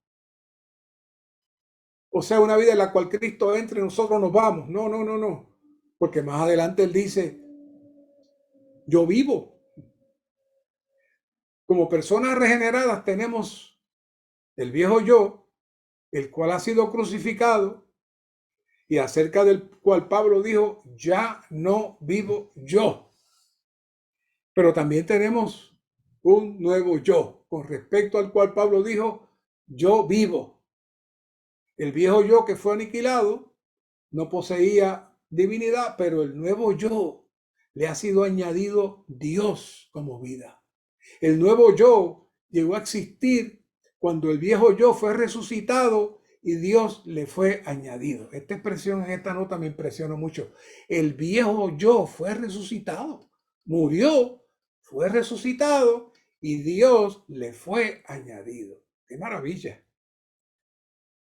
O sea, una vida en la cual Cristo entre y nosotros nos vamos. No, no, no, no. Porque más adelante él dice, yo vivo. Como personas regeneradas tenemos el viejo yo, el cual ha sido crucificado y acerca del cual Pablo dijo, ya no vivo yo. Pero también tenemos un nuevo yo, con respecto al cual Pablo dijo, yo vivo. El viejo yo que fue aniquilado no poseía divinidad, pero el nuevo yo le ha sido añadido Dios como vida. El nuevo yo llegó a existir cuando el viejo yo fue resucitado y Dios le fue añadido. Esta expresión en esta nota me impresionó mucho. El viejo yo fue resucitado, murió, fue resucitado y Dios le fue añadido. ¡Qué maravilla!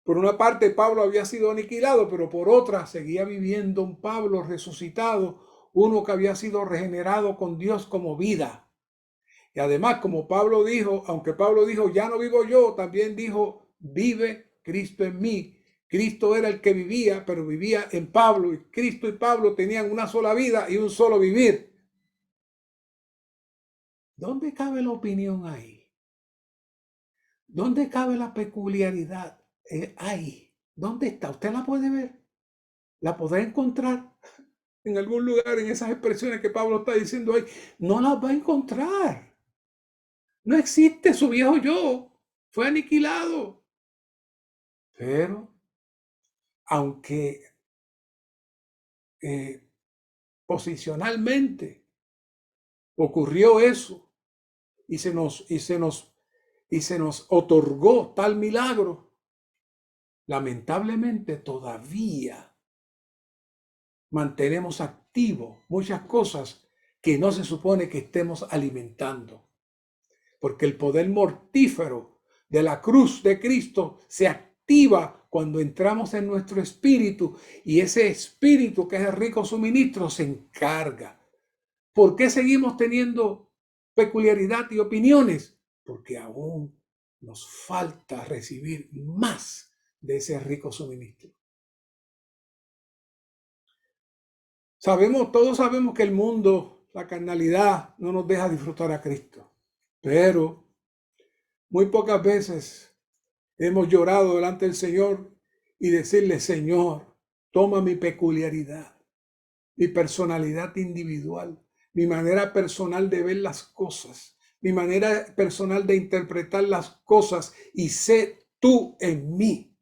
Por una parte, Pablo había sido aniquilado, pero por otra seguía viviendo un Pablo resucitado, uno que había sido regenerado con Dios como vida. Y además, como Pablo dijo, aunque Pablo dijo, ya no vivo yo, también dijo, vive Cristo en mí. Cristo era el que vivía, pero vivía en Pablo. Y Cristo y Pablo tenían una sola vida y un solo vivir. ¿Dónde cabe la opinión ahí? ¿Dónde cabe la peculiaridad ahí? ¿Dónde está? ¿Usted la puede ver? ¿La podrá encontrar en algún lugar en esas expresiones que Pablo está diciendo ahí? No las va a encontrar. No existe su viejo yo. fue aniquilado. Pero aunque posicionalmente ocurrió eso y se nos otorgó tal milagro, lamentablemente todavía mantenemos activo muchas cosas que no se supone que estemos alimentando, porque el poder mortífero de la cruz de Cristo se activa cuando entramos en nuestro espíritu, y ese espíritu, que es el rico suministro, se encarga. ¿Por qué seguimos teniendo peculiaridad y opiniones? Porque aún nos falta recibir más de ese rico suministro. Todos sabemos que el mundo, la carnalidad, no nos deja disfrutar a Cristo, pero muy pocas veces hemos llorado delante del Señor y decirle: Señor, toma mi peculiaridad, mi personalidad individual, mi manera personal de ver las cosas, mi manera personal de interpretar las cosas, y sé tú en mí.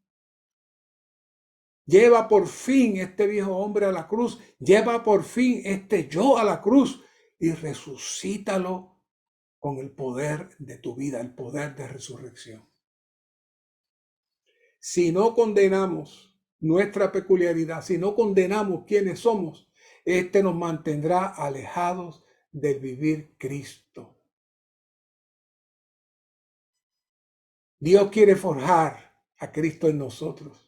Lleva por fin este viejo hombre a la cruz, lleva por fin este yo a la cruz y resucítalo con el poder de tu vida, el poder de resurrección. Si no condenamos nuestra peculiaridad, si no condenamos quiénes somos, nos mantendrá alejados del vivir Cristo. Dios quiere forjar a Cristo en nosotros.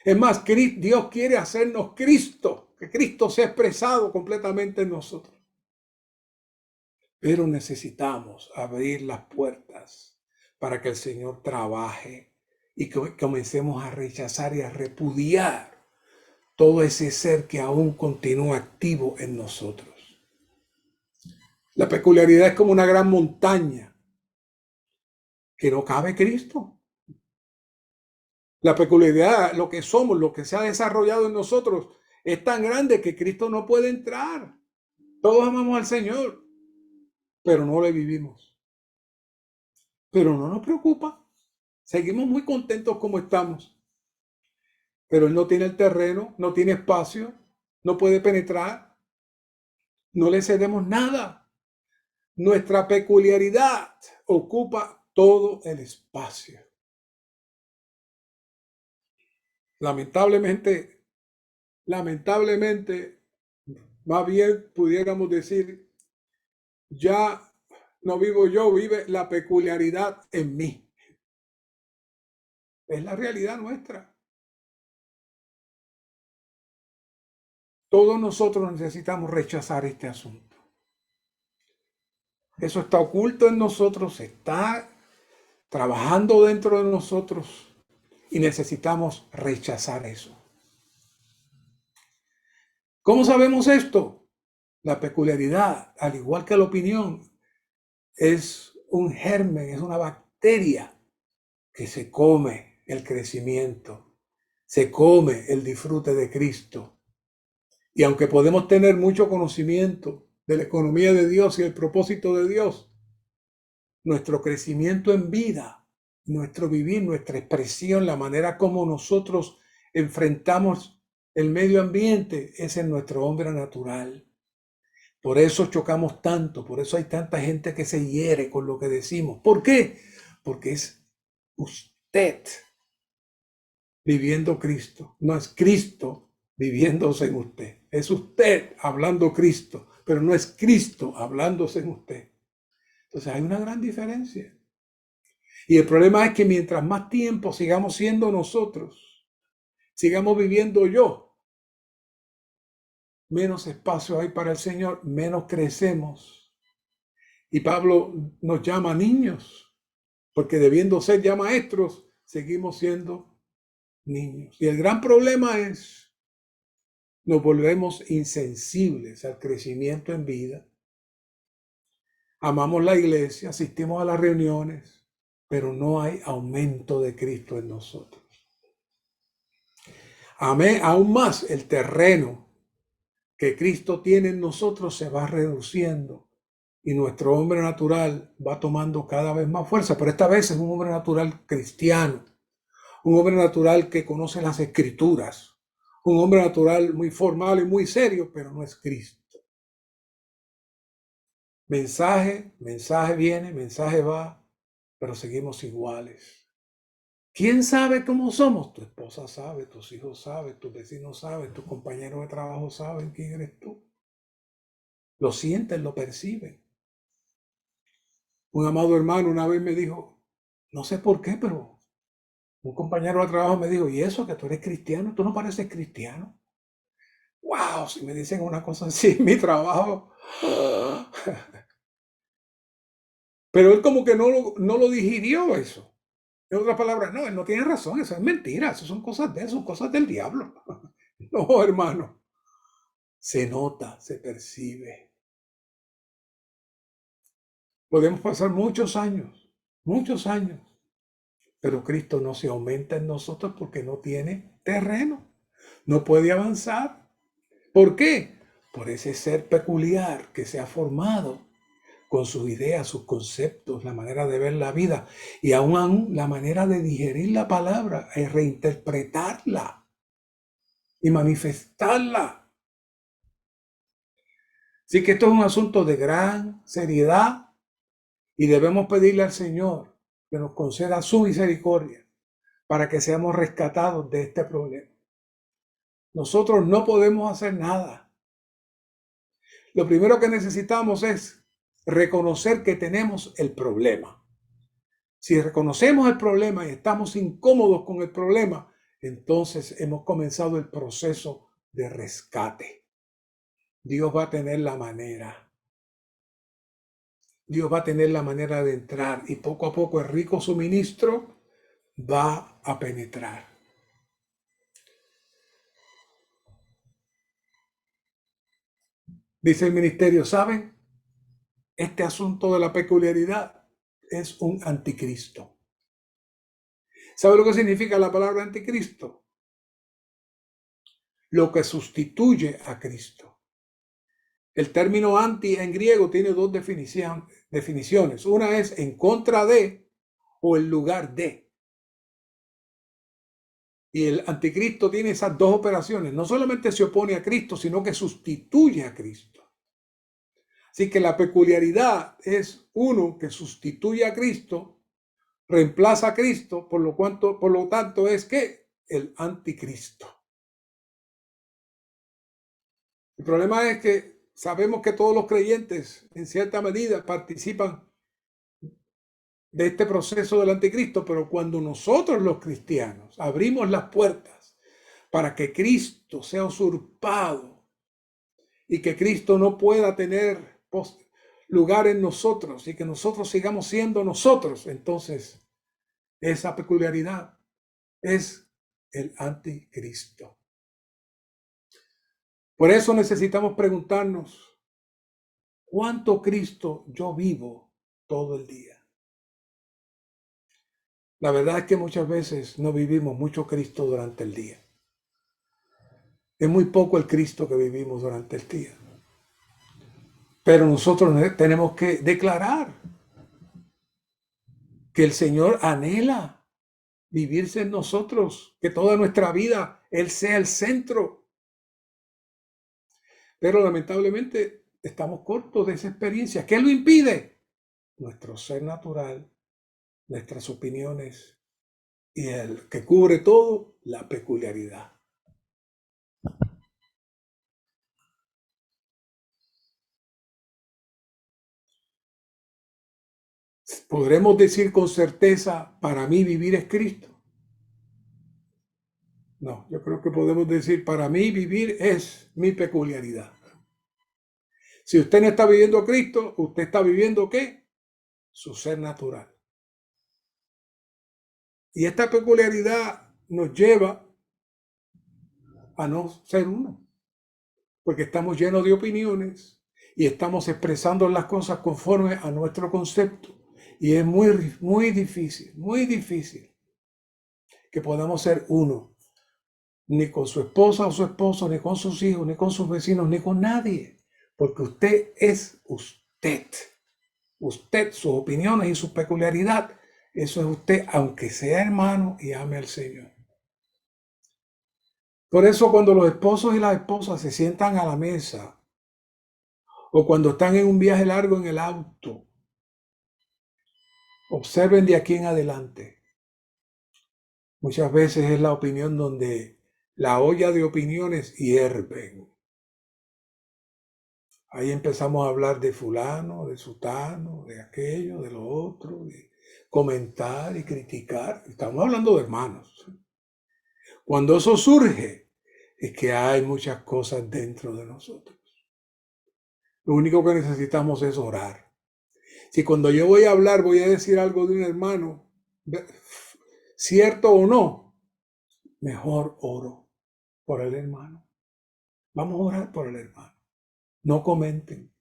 Es más, Dios quiere hacernos Cristo, que Cristo sea expresado completamente en nosotros. Pero necesitamos abrir las puertas para que el Señor trabaje y que comencemos a rechazar y a repudiar todo ese ser que aún continúa activo en nosotros. La peculiaridad es como una gran montaña que no cabe Cristo. La peculiaridad, lo que somos, lo que se ha desarrollado en nosotros, es tan grande que Cristo no puede entrar. Todos amamos al Señor, pero no le vivimos. Pero no nos preocupa. Seguimos muy contentos como estamos. Pero Él no tiene el terreno, no tiene espacio, no puede penetrar. No le cedemos nada. Nuestra peculiaridad ocupa todo el espacio. Lamentablemente, más bien pudiéramos decir, ya no vivo yo, vive la peculiaridad en mí. Es la realidad nuestra. Todos nosotros necesitamos rechazar este asunto. Eso está oculto en nosotros, está trabajando dentro de nosotros y necesitamos rechazar eso. ¿Cómo sabemos esto? La peculiaridad, al igual que la opinión, es un germen, es una bacteria que se come el crecimiento, se come el disfrute de Cristo. Y aunque podemos tener mucho conocimiento de la economía de Dios y el propósito de Dios, nuestro crecimiento en vida, nuestro vivir, nuestra expresión, la manera como nosotros enfrentamos el medio ambiente, es en nuestro hombre natural. Por eso chocamos tanto, por eso hay tanta gente que se hiere con lo que decimos. ¿Por qué? Porque es usted viviendo Cristo, no es Cristo viviéndose en usted. Es usted hablando Cristo, pero no es Cristo hablándose en usted. Entonces hay una gran diferencia. Y el problema es que mientras más tiempo sigamos siendo nosotros, sigamos viviendo yo, menos espacio hay para el Señor, menos crecemos. Y Pablo nos llama niños, porque debiendo ser ya maestros, seguimos siendo niños. Y el gran problema es, nos volvemos insensibles al crecimiento en vida. Amamos la iglesia, asistimos a las reuniones, pero no hay aumento de Cristo en nosotros. Aún más, el terreno que Cristo tiene en nosotros se va reduciendo y nuestro hombre natural va tomando cada vez más fuerza, pero esta vez es un hombre natural cristiano, un hombre natural que conoce las escrituras, un hombre natural muy formal y muy serio, pero no es Cristo. Mensaje viene, mensaje va, pero seguimos iguales. ¿Quién sabe cómo somos? Tu esposa sabe, tus hijos saben, tus vecinos saben, tus compañeros de trabajo saben quién eres tú. Lo sienten, lo perciben. Un amado hermano una vez me dijo, no sé por qué, pero un compañero de trabajo me dijo, ¿y eso que tú eres cristiano? ¿Tú no pareces cristiano? ¡Wow! Si me dicen una cosa así en mi trabajo. Pero él como que no lo digirió eso. En otras palabras, no, él no tiene razón, eso es mentira, eso son cosas de él, son cosas del diablo. No, hermano. Se nota, se percibe. Podemos pasar muchos años, pero Cristo no se aumenta en nosotros porque no tiene terreno, no puede avanzar. ¿Por qué? Por ese ser peculiar que se ha formado con sus ideas, sus conceptos, la manera de ver la vida y aún la manera de digerir la palabra, es reinterpretarla y manifestarla. Así que esto es un asunto de gran seriedad y debemos pedirle al Señor que nos conceda su misericordia para que seamos rescatados de este problema. Nosotros no podemos hacer nada. Lo primero que necesitamos es reconocer que tenemos el problema. Si reconocemos el problema y estamos incómodos con el problema, entonces hemos comenzado el proceso de rescate. Dios va a tener la manera. Dios va a tener la manera de entrar y poco a poco el rico suministro va a penetrar. Dice el ministerio, ¿saben? Este asunto de la peculiaridad es un anticristo. ¿Sabe lo que significa la palabra anticristo? Lo que sustituye a Cristo. El término anti en griego tiene dos definiciones. Una es en contra de o en lugar de. Y el anticristo tiene esas dos operaciones. No solamente se opone a Cristo, sino que sustituye a Cristo. Así que la peculiaridad es uno que sustituye a Cristo, reemplaza a Cristo, por lo tanto es que el anticristo. El problema es que sabemos que todos los creyentes en cierta medida participan de este proceso del anticristo, pero cuando nosotros los cristianos abrimos las puertas para que Cristo sea usurpado y que Cristo no pueda tener lugar en nosotros y que nosotros sigamos siendo nosotros, entonces esa peculiaridad es el anticristo. Por eso necesitamos preguntarnos, ¿cuánto Cristo yo vivo todo el día? La verdad es que muchas veces no vivimos mucho Cristo durante el día. Es muy poco el Cristo que vivimos durante el día. Pero nosotros tenemos que declarar que el Señor anhela vivirse en nosotros, que toda nuestra vida Él sea el centro. Pero lamentablemente estamos cortos de esa experiencia. ¿Qué lo impide? Nuestro ser natural, nuestras opiniones y el que cubre todo, la peculiaridad. ¿Podremos decir con certeza, para mí vivir es Cristo? No, yo creo que podemos decir, para mí vivir es mi peculiaridad. Si usted no está viviendo a Cristo, usted está viviendo ¿qué? Su ser natural. Y esta peculiaridad nos lleva a no ser uno, porque estamos llenos de opiniones y estamos expresando las cosas conforme a nuestro concepto. Y es muy difícil que podamos ser uno, ni con su esposa o su esposo, ni con sus hijos, ni con sus vecinos, ni con nadie, porque usted es usted. usted, sus opiniones y su peculiaridad, eso es usted, aunque sea hermano y ame al Señor. Por eso cuando los esposos y las esposas se sientan a la mesa, o cuando están en un viaje largo en el auto, observen de aquí en adelante. Muchas veces es la opinión donde la olla de opiniones hierven. Ahí empezamos a hablar de fulano, de sutano, de aquello, de lo otro, de comentar y criticar. Estamos hablando de hermanos. Cuando eso surge, es que hay muchas cosas dentro de nosotros. Lo único que necesitamos es orar. Si cuando yo voy a hablar, voy a decir algo de un hermano, cierto o no, mejor oro por el hermano. Vamos a orar por el hermano. No comenten,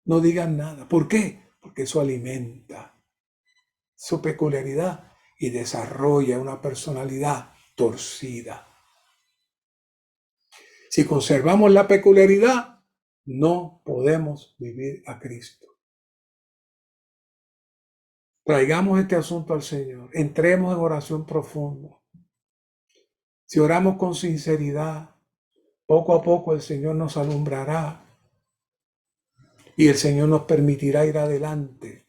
no digan nada. ¿Por qué? Porque eso alimenta su peculiaridad y desarrolla una personalidad torcida. Si conservamos la peculiaridad, no podemos vivir a Cristo. Traigamos este asunto al Señor. Entremos en oración profunda. Si oramos con sinceridad, poco a poco el Señor nos alumbrará y el Señor nos permitirá ir adelante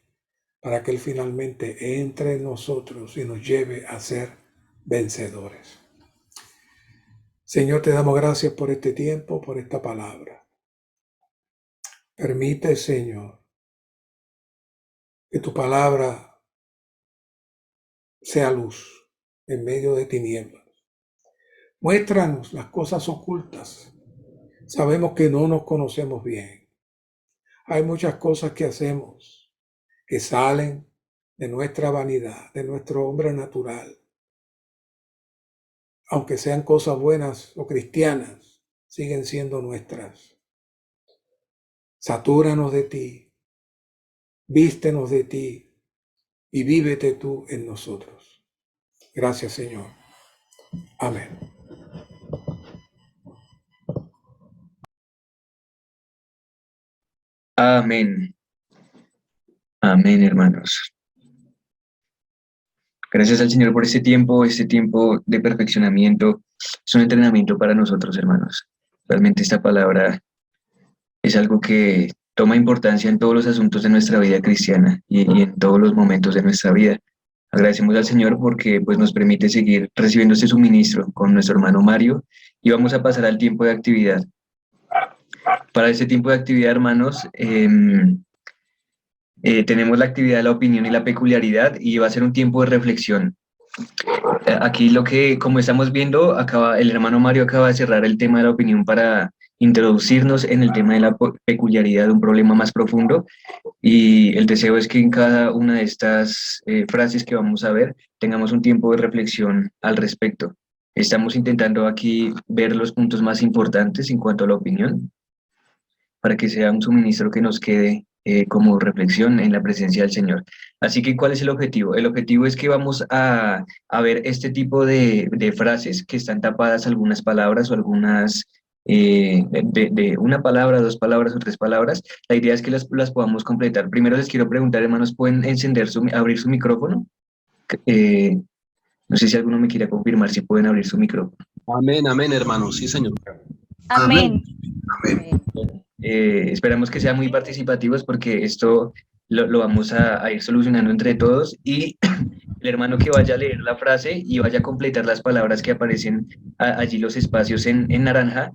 para que Él finalmente entre en nosotros y nos lleve a ser vencedores. Señor, te damos gracias por este tiempo, por esta palabra. Permite, Señor, que tu palabra sea luz en medio de tinieblas. Muéstranos las cosas ocultas. Sabemos que no nos conocemos bien. Hay muchas cosas que hacemos que salen de nuestra vanidad, de nuestro hombre natural. Aunque sean cosas buenas o cristianas, siguen siendo nuestras. Satúranos de ti, vístenos de ti y vívete tú en nosotros. Gracias, Señor. Amén. Amén. Amén, hermanos. Gracias al Señor por este tiempo de perfeccionamiento. Es un entrenamiento para nosotros, hermanos. Realmente esta palabra es algo que toma importancia en todos los asuntos de nuestra vida cristiana y en todos los momentos de nuestra vida. Agradecemos al Señor porque pues, nos permite seguir recibiendo este suministro con nuestro hermano Mario y vamos a pasar al tiempo de actividad. Para este tiempo de actividad, hermanos, tenemos la actividad de la opinión y la peculiaridad y va a ser un tiempo de reflexión. Aquí como estamos viendo, el hermano Mario acaba de cerrar el tema de la opinión para introducirnos en el tema de la peculiaridad de un problema más profundo y el deseo es que en cada una de estas frases que vamos a ver tengamos un tiempo de reflexión al respecto. Estamos intentando aquí ver los puntos más importantes en cuanto a la opinión para que sea un suministro que nos quede como reflexión en la presencia del Señor. Así que, ¿cuál es el objetivo? El objetivo es que vamos a ver este tipo de frases que están tapadas algunas palabras o algunas, de una palabra, dos palabras o tres palabras. La idea es que las podamos completar. Primero les quiero preguntar, hermanos, ¿pueden abrir su micrófono? No sé si alguno me quiere confirmar si pueden abrir su micrófono. Amén, amén, hermano. Sí, Señor. Amén. Amén. Esperamos que sean muy participativos porque esto lo vamos a ir solucionando entre todos y el hermano que vaya a leer la frase y vaya a completar las palabras que aparecen allí los espacios en naranja,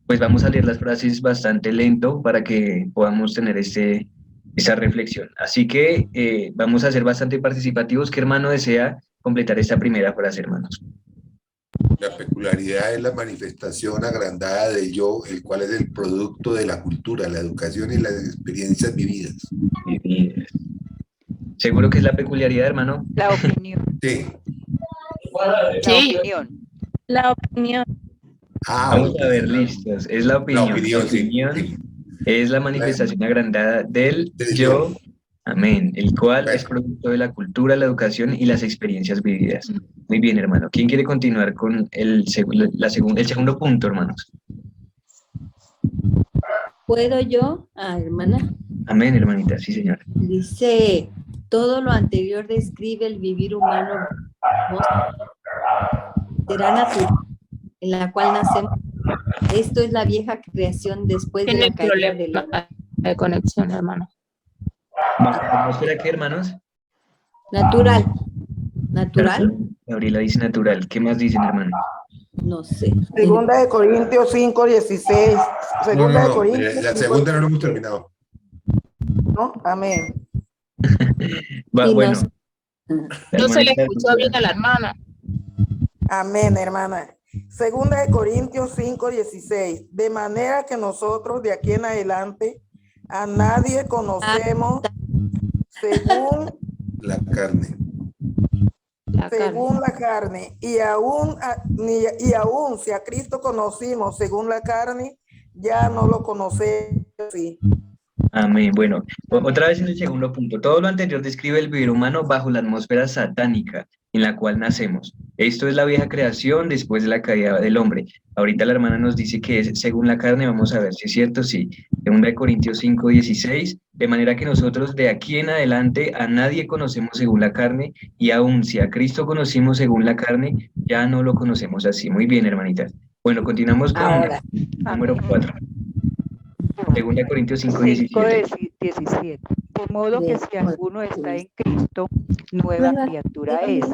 pues vamos a leer las frases bastante lento para que podamos tener esa reflexión. Así que vamos a ser bastante participativos. ¿Qué hermano desea completar esta primera frase, hermanos? La peculiaridad es la manifestación agrandada del yo, el cual es el producto de la cultura, la educación y las experiencias vividas. ¿Seguro que es la peculiaridad, hermano? La opinión. Sí. La opinión. La opinión. Vamos a ver, listos. Es la opinión. La opinión, sí. Es la manifestación agrandada del yo. Amén. El cual es producto de la cultura, la educación y las experiencias vividas. Muy bien, hermano. ¿Quién quiere continuar con el segundo punto, hermanos? ¿Puedo yo? Hermana. Amén, hermanita, sí, señora. Dice, todo lo anterior describe el vivir humano. Será natural, en la cual nacemos. Esto es la vieja creación después de Tiene la caída del hombre. problema de conexión, hermano. ¿Espera qué, hermanos? Natural. ¿Natural? Gabriela dice natural. ¿Qué más dicen, hermanos? No sé. Segunda de Corintios 5:16. Segunda de No, Corintios. la segunda no lo hemos terminado. ¿No? Amén. Bueno. No se le escuchó bien a la hermana. Amén, hermana. Segunda de Corintios 5:16. De manera que nosotros de aquí en adelante a nadie conocemos según La carne. según la carne, y aún si a Cristo conocimos según la carne, ya no lo conocemos así. Amén. Bueno, otra vez en el segundo punto. Todo lo anterior describe el vivir humano bajo la atmósfera satánica en la cual nacemos. Esto es la vieja creación después de la caída del hombre. Ahorita la hermana nos dice que es según la carne. Vamos a ver si es cierto. Sí. 2 Corintios 5:16. De manera que nosotros de aquí en adelante a nadie conocemos según la carne, y aun si a Cristo conocimos según la carne, ya no lo conocemos así. Muy bien, hermanitas. Bueno, continuamos con Ahora. número 4. 2 Corintios 5:17. 5:17. De modo que si alguno está en Cristo, nueva criatura es.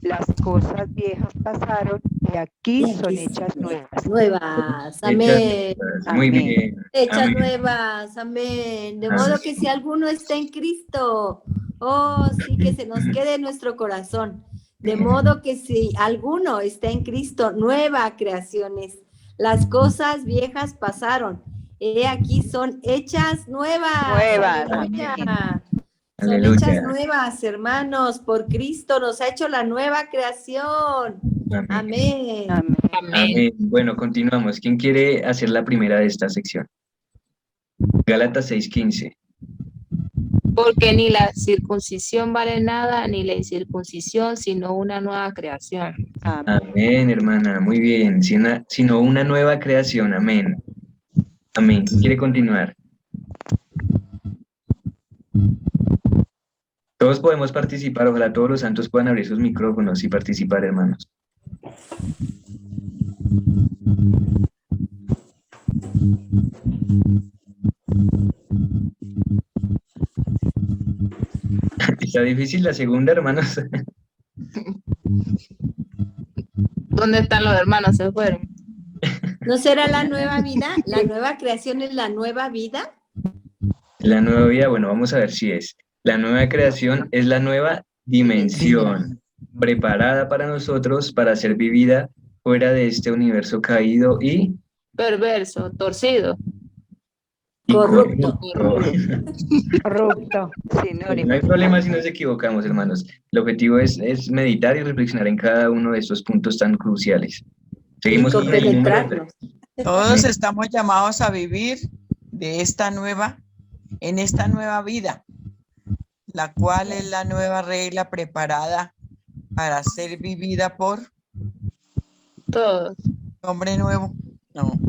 Las cosas viejas pasaron y aquí son hechas nuevas. Nuevas, amén. Muy Amén. bien. Hechas Amén. nuevas, amén. De Amén. modo que si alguno está en Cristo, oh, sí, que se nos quede en nuestro corazón. De modo que si alguno está en Cristo, nueva creación es. Las cosas viejas pasaron. He aquí son hechas nuevas. Nuevas, Aleluya. Son Aleluya. hechas nuevas, hermanos. Por Cristo nos ha hecho la nueva creación. Amén. Amén. Amén. Amén. Bueno, continuamos. ¿Quién quiere hacer la primera de esta sección? Gálatas 6:15. Porque ni la circuncisión vale nada, ni la incircuncisión, sino una nueva creación. Amén. Amén, hermana. Muy bien. Sino una nueva creación. Amén. Amén. ¿Quién quiere continuar? Todos podemos participar. Ojalá todos los santos puedan abrir sus micrófonos y participar, hermanos. Está difícil la segunda, hermanos. ¿Dónde están los hermanos? Se fueron. ¿No será la nueva vida? ¿La nueva creación es la nueva vida? La nueva vida, bueno, vamos a ver si es. La nueva creación es la nueva dimensión, preparada para nosotros para ser vivida fuera de este universo caído y Perverso, torcido. Corrupto. Corrupto. No Sinónimo. hay problema si nos equivocamos, hermanos. El objetivo es meditar y reflexionar en cada uno de estos puntos tan cruciales. Seguimos con el número Compenetrarnos. Todos estamos llamados a vivir en esta nueva vida, la cual es la nueva regla preparada para ser vivida por Todos. hombre nuevo. No,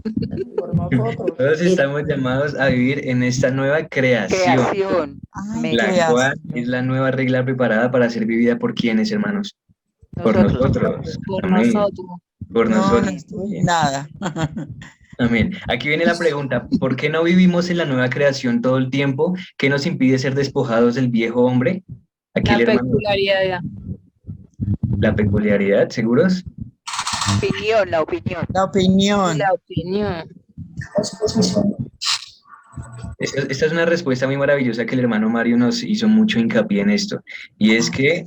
por nosotros. Todos estamos llamados a vivir en esta nueva creación, Creación. Ay, la creación. cual es la nueva regla preparada para ser vivida por quienes, hermanos. Por nosotros. Por Amén. nosotros. Por No, nosotros. no estoy nada. Amén. Aquí viene la pregunta: ¿por qué no vivimos en la nueva creación todo el tiempo? ¿Qué nos impide ser despojados del viejo hombre? Aquí La el hermano. peculiaridad. La peculiaridad, ¿seguros? Opinión, la opinión. La opinión. La opinión. Esta es una respuesta muy maravillosa que el hermano Mario nos hizo mucho hincapié en esto, y es que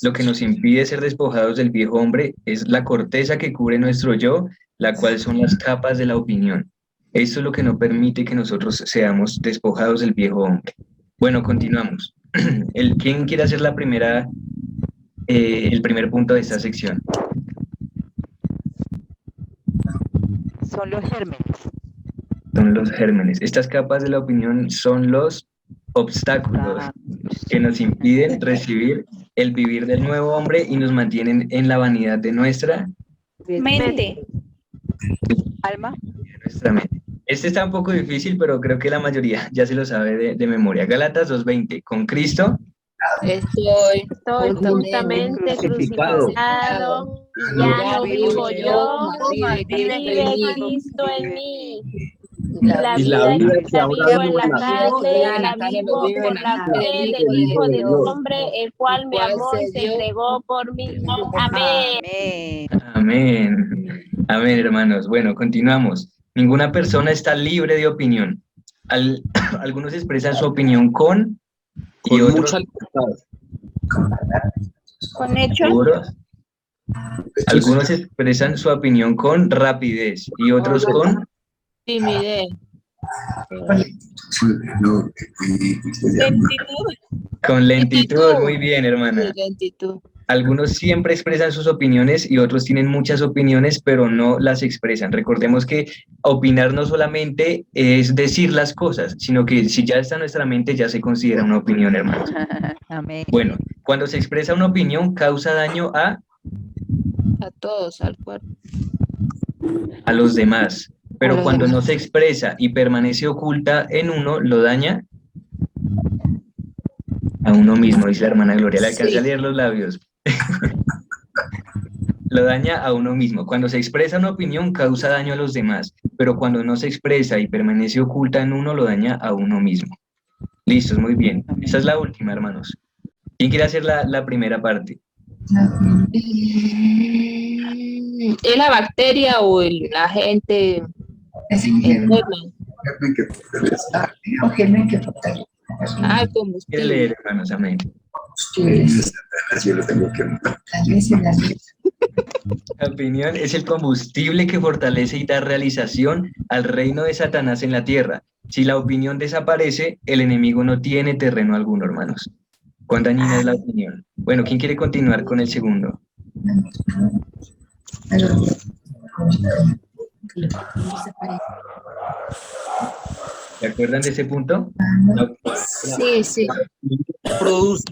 lo que nos impide ser despojados del viejo hombre es la corteza que cubre nuestro yo, la cual son las capas de la opinión. Esto es lo que no permite que nosotros seamos despojados del viejo hombre. Bueno, continuamos. ¿Quién quiere hacer el primer punto de esta sección? Son los gérmenes. Son los gérmenes. Estas capas de la opinión son los obstáculos que nos impiden recibir el vivir del nuevo hombre y nos mantienen en la vanidad de nuestra Mente. Alma. mente. Este está un poco difícil, pero creo que la mayoría ya se lo sabe de memoria. Gálatas 2:20. Con Cristo Estoy juntamente crucificado. Y ya no vivo yo, mas vive vive Cristo en mí. La Y la vida que ahora vivo vivo en la carne, la vivo por la fe del Hijo del Hombre, el cual me amó y se entregó por mí. Amén. Amén. Amén. Amén, hermanos. Bueno, continuamos. Ninguna persona está libre de opinión. Algunos expresan su opinión con y con otros mucha libertad. Con hechos. seguros. Algunos expresan su opinión con rapidez y otros con timidez. con lentitud. Muy bien, hermana. Lentitud. Algunos siempre expresan sus opiniones y otros tienen muchas opiniones, pero no las expresan. Recordemos que opinar no solamente es decir las cosas, sino que si ya está en nuestra mente ya se considera una opinión, hermanos. Amén. Bueno, cuando se expresa una opinión causa daño A todos, al cuerpo. a los demás, pero los cuando demás. no se expresa y permanece oculta en uno, lo daña a uno mismo, dice la hermana Gloria. Le alcancé a leer los labios. Lo daña a uno mismo. Cuando se expresa una opinión causa daño a los demás, pero cuando no se expresa y permanece oculta en uno, lo daña a uno mismo. Listos, muy bien. Esa es la última, hermanos. ¿Quién quiere hacer la primera parte? ¿Es la bacteria o el agente enfermo? Ah, el ¿Quiere combustible. leer, hermanos? Amén. La opinión es el combustible que fortalece y da realización al reino de Satanás en la tierra. Si la opinión desaparece, el enemigo no tiene terreno alguno, hermanos. ¿Cuán dañina es la opinión? Bueno, ¿quién quiere continuar con el segundo? ¿Se acuerdan de ese punto? Sí, sí. Produce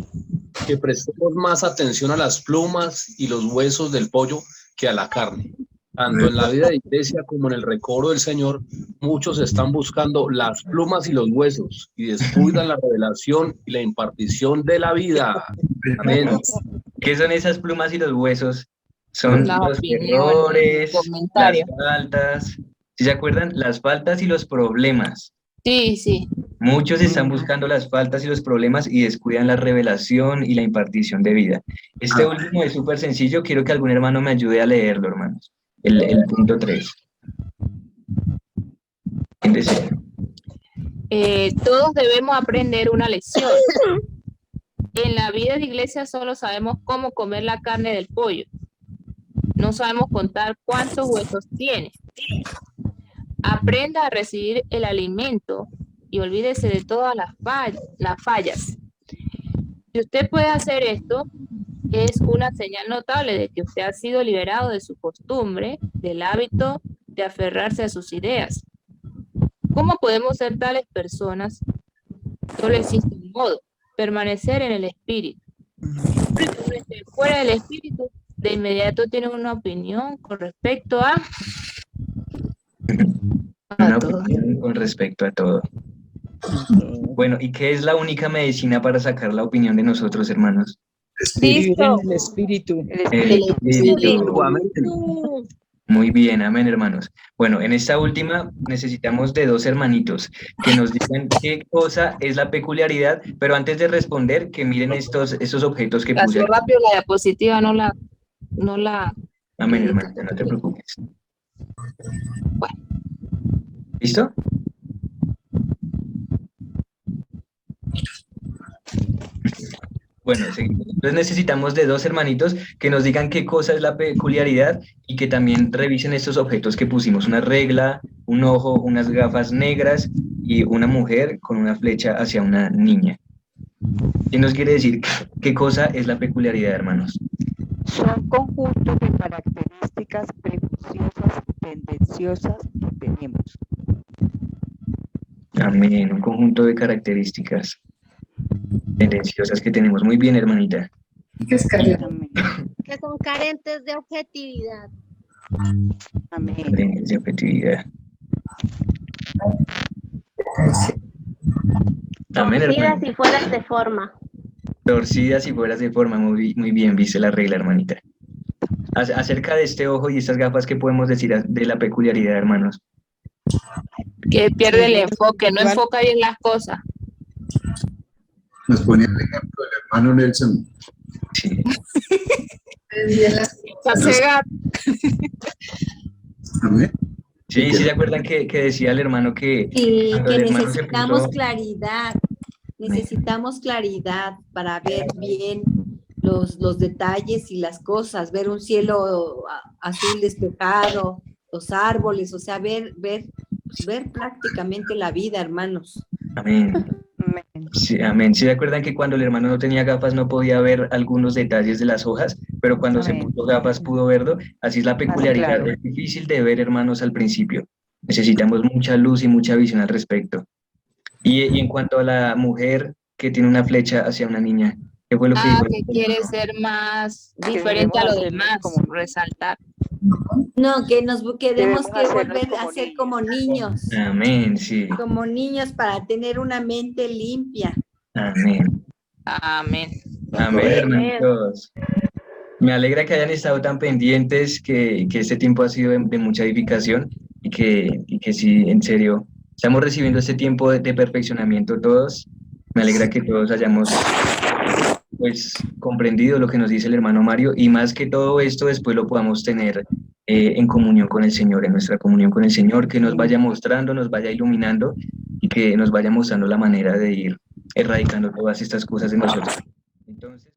que prestemos más atención a las plumas y los huesos del pollo que a la carne. Tanto en la vida de iglesia como en el recobro del Señor, muchos están buscando las plumas y los huesos y descuidan la revelación y la impartición de la vida. Amén. ¿Qué son esas plumas y los huesos? Son Las los opiniones, errores, las comentarios. faltas. ¿Sí se acuerdan? Las faltas y los problemas. Sí, sí. Muchos están buscando las faltas y los problemas y descuidan la revelación y la impartición de vida. Este último es súper sencillo. Quiero que algún hermano me ayude a leerlo, hermanos. El punto 3. ¿Quién desea? Todos debemos aprender una lección. En la vida de iglesia solo sabemos cómo comer la carne del pollo. No sabemos contar cuántos huesos tiene. Aprenda a recibir el alimento y olvídese de todas las fallas. Si usted puede hacer esto, es una señal notable de que usted ha sido liberado de su costumbre, del hábito de aferrarse a sus ideas. ¿Cómo podemos ser tales personas? Solo existe un modo: permanecer en el espíritu. Siempre que uno esté fuera del espíritu, de inmediato tiene una opinión con respecto a Una todo. opinión con respecto a todo. Bueno, ¿y qué es la única medicina para sacar la opinión de nosotros, hermanos? Cristo. El espíritu. El Espíritu, amén. Muy bien, amén, hermanos. Bueno, en esta última necesitamos de dos hermanitos que nos digan qué cosa es la peculiaridad, pero antes de responder, que miren estos objetos que puse. Pasó aquí. rápido la diapositiva, no la. Amén, hermanita, no te preocupes. ¿Listo? Bueno, seguimos. Entonces necesitamos de dos hermanitos que nos digan qué cosa es la peculiaridad y que también revisen estos objetos que pusimos: una regla, un ojo, unas gafas negras y una mujer con una flecha hacia una niña. ¿Quién nos quiere decir qué cosa es la peculiaridad, hermanos? Son conjuntos de características prejuiciosas y tendenciosas que tenemos. Amén, un conjunto de características tendenciosas que tenemos. Muy bien, hermanita. Amén. Que son carentes de objetividad. Amén. De objetividad. Amén, Torcidas hermano. y fueras de forma. Torcidas y fueras de forma. Muy bien, viste la regla, hermanita. Acerca de este ojo y estas gafas, ¿qué podemos decir de la peculiaridad, hermanos? Que pierde el Sí, enfoque, no igual- enfoca bien las cosas. Nos ponía el ejemplo del hermano Nelson. Sí. Está cegado. Amén. Sí, ¿se acuerdan que decía el hermano que Sí, cuando que el hermano se necesitamos puso... claridad. Necesitamos claridad para ver bien los detalles y las cosas, ver un cielo azul despejado, los árboles, o sea, ver prácticamente la vida, hermanos. Amén. Amén. Sí, amén. ¿Sí se acuerdan que cuando el hermano no tenía gafas no podía ver algunos detalles de las hojas, pero cuando se Amén. puso gafas pudo verlo? Así es la peculiaridad. claro. Es difícil de ver, hermanos, al principio. Necesitamos mucha luz y mucha visión al respecto. Y en cuanto a la mujer que tiene una flecha hacia una niña, ¿qué fue lo que dijo? Que quiere ser más Que diferente a debemos los hacernos demás, como- resaltar. No, que nos queremos Debemos que hacernos volver a como ser niños. como niños, Amén, sí. como niños para tener una mente limpia. Amén. Amén. Amén, hermanitos. Me alegra que hayan estado tan pendientes, que este tiempo ha sido de mucha edificación y que sí, en serio, estamos recibiendo este tiempo de perfeccionamiento todos. Me alegra que todos hayamos pues comprendido lo que nos dice el hermano Mario y más que todo esto después lo podamos tener en comunión con el Señor, en nuestra comunión con el Señor, que nos vaya mostrando, nos vaya iluminando y que nos vaya mostrando la manera de ir erradicando todas estas cosas de nosotros. Entonces,